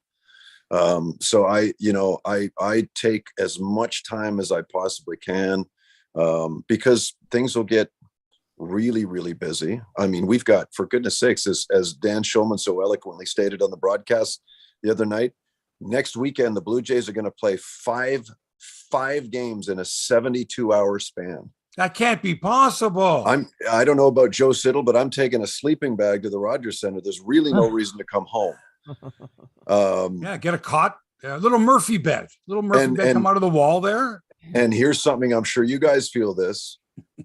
So I take as much time as I possibly can, because things will get really, really busy. I mean, we've got, for goodness sakes, as Dan Shulman so eloquently stated on the broadcast the other night, next weekend, the Blue Jays are going to play five games in a 72-hour span. That can't be possible. I don't know about Joe Siddle, but I'm taking a sleeping bag to the Rogers Center. There's really no reason to come home. Yeah, get a cot, a little Murphy bed. Come out of the wall there. And here's something, I'm sure you guys feel this.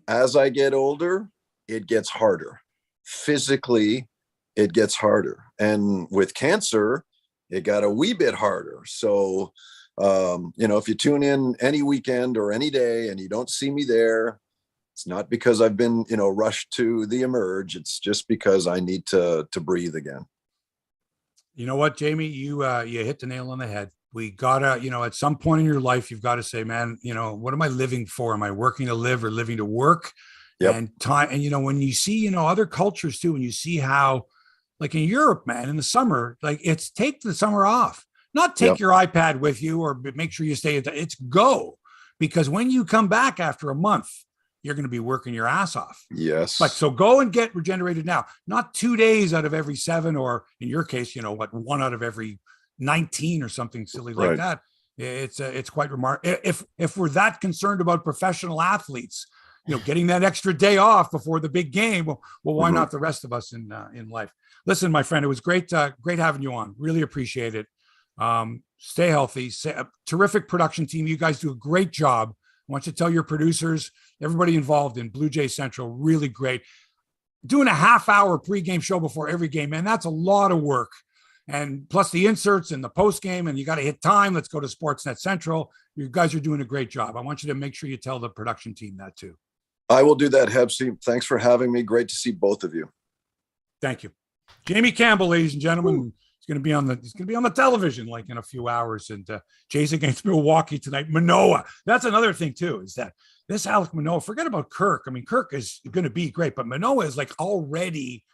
As I get older, it gets harder. Physically, it gets harder. And with cancer, it got a wee bit harder. So, if you tune in any weekend or any day and you don't see me there, it's not because I've been, rushed to the emerge. It's just because I need to breathe again. You know what, Jamie, you hit the nail on the head. We gotta, at some point in your life, you've got to say, man, what am I living for? Am I working to live or living to work? Yep. And time. And, when you see, other cultures too, and you see how, like in Europe, man, in the summer, like it's take the summer off, not take your iPad with you or make sure you stay. It's go, because when you come back after a month, you're going to be working your ass off. Yes. But so go and get regenerated now, not 2 days out of every 7, or in your case, 1 out of every 19 or something silly like that. It's quite remarkable. If we're that concerned about professional athletes, getting that extra day off before the big game, well, why not the rest of us in life? Listen, my friend, it was great having you on. Really appreciate it. Stay healthy. A terrific production team. You guys do a great job. I want you to tell your producers, everybody involved in Blue Jay Central, really great. Doing a half-hour pregame show before every game, man, that's a lot of work. And plus the inserts and the postgame, and you got to hit time. Let's go to Sportsnet Central. You guys are doing a great job. I want you to make sure you tell the production team that too. I will do that, Hebsy. Thanks for having me. Great to see both of you. Thank you. Jamie Campbell, ladies and gentlemen. He's going to be on the television like in a few hours. And Jays against Milwaukee tonight. Manoah. That's another thing too, is that this Alek Manoah, forget about Kirk. I mean, Kirk is going to be great, but Manoah is like already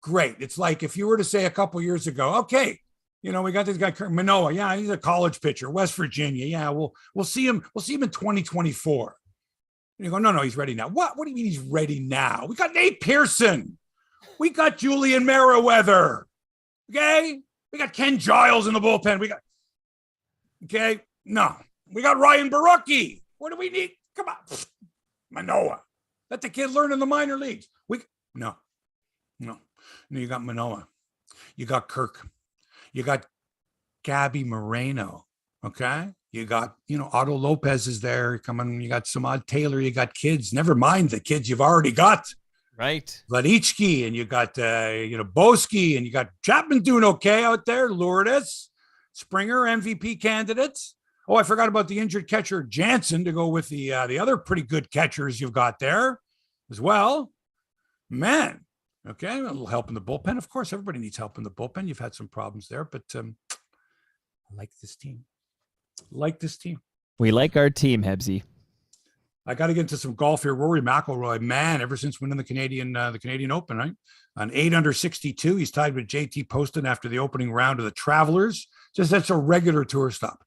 great. It's like if you were to say a couple years ago, okay, we got this guy Kirk Manoah. Yeah, he's a college pitcher, West Virginia. Yeah, we'll see him. We'll see him in 2024. And you go, no, he's ready now. What do you mean he's ready now? We got Nate Pearson. We got Julian Merriweather. Okay, we got Ken Giles in the bullpen. We got Ryan Barucki. What do we need? Come on, Manoah. Let the kid learn in the minor leagues. No. You got Manoah. You got Kirk. You got Gabby Moreno. Okay, you got Otto Lopez is there coming. You got Samad Taylor. You got kids. Never mind the kids you've already got. Right. Vladichki, and you got, Boski, and you got Chapman doing okay out there. Lourdes, Springer, MVP candidates. Oh, I forgot about the injured catcher Jansen to go with the other pretty good catchers you've got there as well. Man, okay, a little help in the bullpen. Of course, everybody needs help in the bullpen. You've had some problems there, but I like this team. We like our team, Hebsy. I got to get into some golf here. Rory McIlroy, man, ever since winning the Canadian Open, right? On 8 under 62, he's tied with JT Poston after the opening round of the Travelers. Just that's a regular tour stop.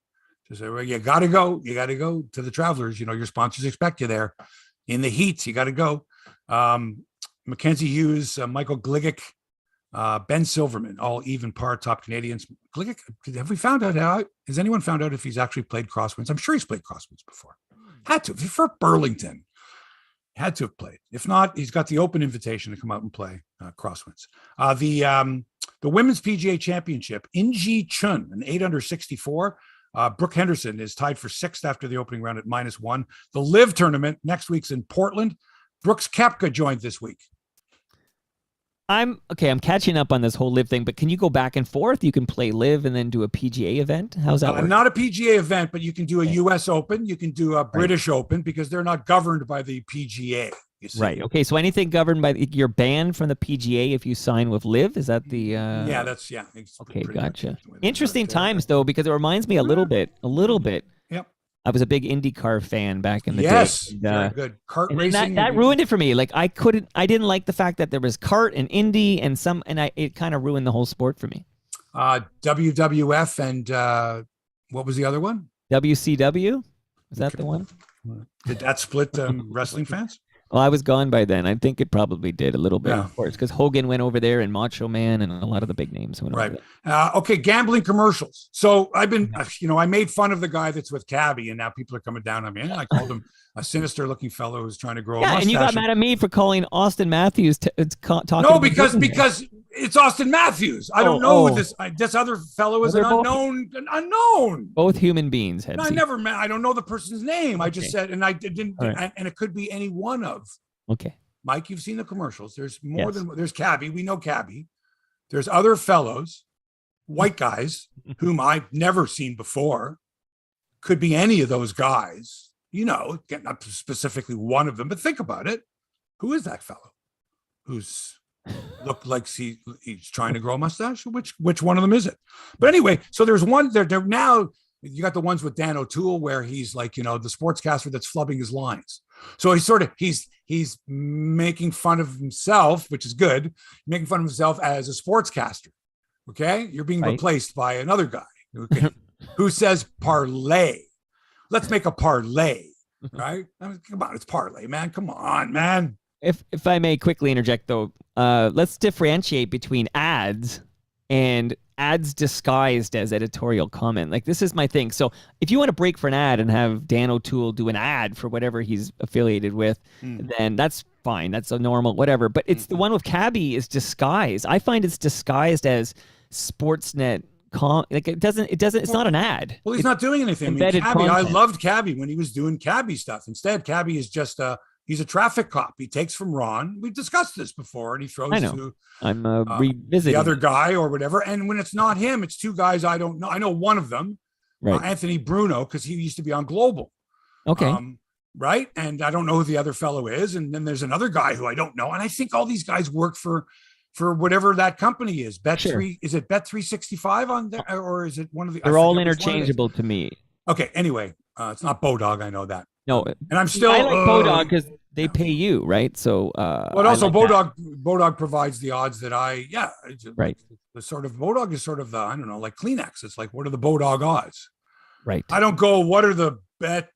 Just you got to go. You got to go to the Travelers. Your sponsors expect you there. In the heats, you got to go. Mackenzie Hughes, Michael Gligic, Ben Silverman, all even par top Canadians. Gligic, have we found out has anyone found out if he's actually played crosswinds? I'm sure he's played crosswinds before. Had to. For Burlington, had to have played. If not, he's got the open invitation to come out and play crosswinds. The Women's PGA Championship, Inji Chun, an 8 under 64. Brooke Henderson is tied for 6th after the opening round at -1. The Live tournament next week's in Portland. Brooks Koepka joined this week. I'm catching up on this whole Live thing, but can you go back and forth? You can play Live and then do a PGA event? How's that work? Not a PGA event, but you can do a US Open. You can do a British Open because they're not governed by the PGA. You see. Right. Okay. So anything governed by you're banned from the PGA if you sign with Live? Is that the? Yeah. Okay. Gotcha. Interesting times though, because it reminds me a little bit. Yep. I was a big IndyCar fan back in the day. Yes, very good. Kart racing. That ruined it for me. Like I didn't like the fact that there was kart and Indy and it kind of ruined the whole sport for me. WWF and what was the other one? WCW. Was that the one? Did that split wrestling fans? Well, I was gone by then. I think it probably did a little bit, Yeah. of course, because Hogan went over there and Macho Man and a lot of the big names went over Right. there. Okay, gambling commercials. So I've been, I made fun of the guy that's with Cabby, and now people are coming down on me. I called him a sinister-looking fellow who's trying to grow a mustache. And you got mad at me for calling Auston Matthews talking. No, because it's Auston Matthews. I don't know this. This other fellow is an unknown. Both human beings. No, I never met. I don't know the person's name. I just said, and I didn't, and it could be any one of. Okay. Mike, you've seen the commercials. There's more than there's Cabby. We know Cabby. There's other fellows, white guys, whom I've never seen before. Could be any of those guys. Not specifically one of them, but think about it. Who is that fellow? Who's looked like he's trying to grow a mustache? Which one of them is it? But anyway, so there's one there now. You got the ones with Dan O'Toole where he's like, the sportscaster that's flubbing his lines. So he's making fun of himself, which is good, making fun of himself as a sportscaster. Okay. You're being replaced by another guy who says parlay. Let's make a parlay. Right. Come on. It's parlay, man. Come on, man. If I may quickly interject though, let's differentiate between ads and ads disguised as editorial comment. Like, this is my thing. So if you want to break for an ad and have Dan O'Toole do an ad for whatever he's affiliated with, then that's fine. That's a normal whatever. But it's the one with Cabby is disguised. I find it's disguised as Sportsnet. It's not an ad. Well, he's not doing anything. I loved Cabby when he was doing Cabby stuff. Instead, Cabby is just he's a traffic cop. He takes from Ron. We discussed this before, and he throws to revisiting the other guy or whatever. And when it's not him, it's two guys I don't know. I know one of them, Anthony Bruno, because he used to be on Global. Okay. Right. And I don't know who the other fellow is. And then there's another guy who I don't know. And I think all these guys work for whatever that company is. Is it Bet365 on there, or is it one of the? They're all interchangeable to me. Okay. Anyway, it's not Bodog. I know that. No, and I'm still. I like Bodog because they pay you, right? So. But also, Bodog provides the odds that right. The sort of Bodog is sort of the, I don't know, like Kleenex. It's like, what are the Bodog odds? Right. I don't go. What are the bet?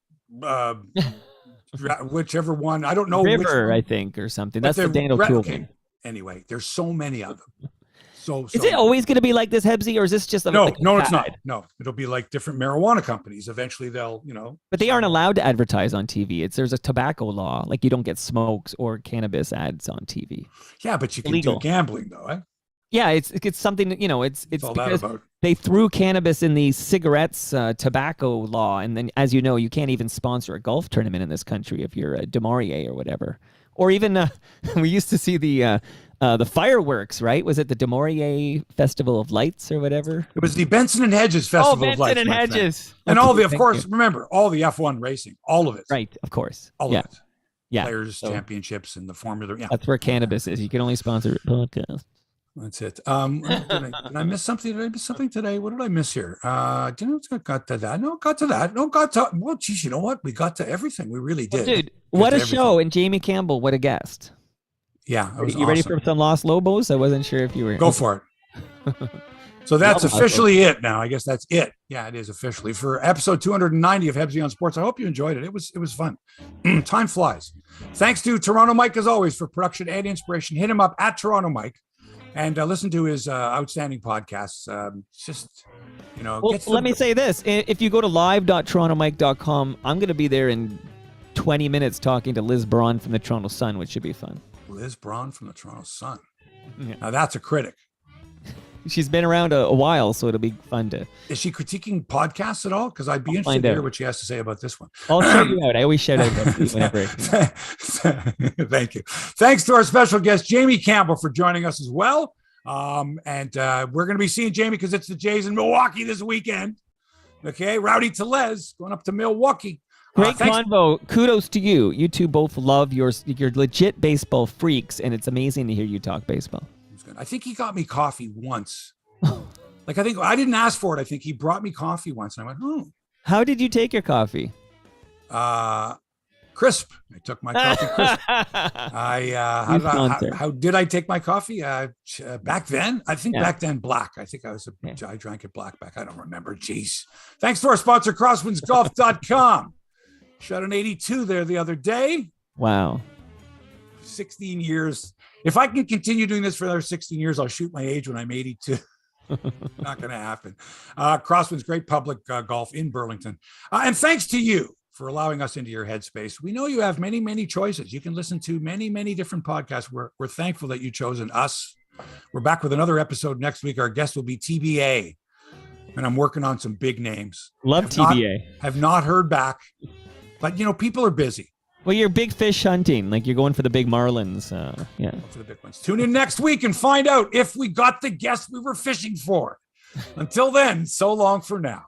Whichever one. I don't know. River, I think, or something. That's the Dan O'Toole thing. Anyway, there's so many of them. So is it always going to be like this, Hebsy, or is this just no? It's not. No, it'll be like different marijuana companies. Eventually, they'll But they aren't allowed to advertise on TV. There's a tobacco law, like you don't get smokes or cannabis ads on TV. Yeah, but you can do gambling though, eh? Yeah, it's something it's all because that about. They threw cannabis in the cigarettes tobacco law, and then as you know, you can't even sponsor a golf tournament in this country if you're a DeMaurier or whatever. Or even we used to see the fireworks, right? Was it the DeMaurier Festival of Lights or whatever? It was the Benson and Hedges Festival of Lights. Benson and Hedges. And all of course, remember, all the F1 racing, all of it. Right, of course. All of it. Yeah. Players, championships, and the Formula. Yeah. That's where cannabis is. You can only sponsor a podcast. That's it. Did I miss something? Did I miss something today? What did I miss here? Got to that. No, got to that. No, got to. Well, geez, you know what? We got to everything. We really did. Dude, what a show! And Jamie Campbell, what a guest. Yeah, it was awesome. Ready for some Los Lobos? I wasn't sure if you were. Go for it. So that's officially it now. I guess that's it. Yeah, it is officially for episode 290 of Hebsy on Sports. I hope you enjoyed it. It was fun. Time flies. Thanks to Toronto Mike as always for production and inspiration. Hit him up at Toronto Mike. And listen to his outstanding podcasts. Let me say this. If you go to live.torontomike.com, I'm going to be there in 20 minutes talking to Liz Braun from the Toronto Sun, which should be fun. Liz Braun from the Toronto Sun. Yeah. Now that's a critic. She's been around a while, so it'll be fun to... Is she critiquing podcasts at all? Because I'd be interested to hear what she has to say about this one. I'll shout you out. I always shout out whenever. Thank you. Thanks to our special guest, Jamie Campbell, for joining us as well. And we're going to be seeing Jamie because it's the Jays in Milwaukee this weekend. Okay, Rowdy Tellez going up to Milwaukee. Great convo. Kudos to you. You two both love you're legit baseball freaks, and it's amazing to hear you talk baseball. I think he got me coffee once. I think I didn't ask for it. I think he brought me coffee once, and I went, "Oh." How did you take your coffee? Crisp. I took my coffee crisp. How did I take my coffee? Back then, I think back then black. I think I drank it black back. I don't remember. Jeez. Thanks to our sponsor, CrosswindsGolf.com. Shot an 82 there the other day. Wow. 16 years. If I can continue doing this for another 16 years, I'll shoot my age when I'm 82. Not going to happen. Crosswinds, great public golf in Burlington. And thanks to you for allowing us into your headspace. We know you have many, many choices. You can listen to many, many different podcasts. We're thankful that you've chosen us. We're back with another episode next week. Our guest will be TBA. And I'm working on some big names. Love TBA. Have not heard back. But, people are busy. Well, you're big fish hunting. Like you're going for the big marlins. Yeah. For the big ones. Tune in next week and find out if we got the guest we were fishing for. Until then, so long for now.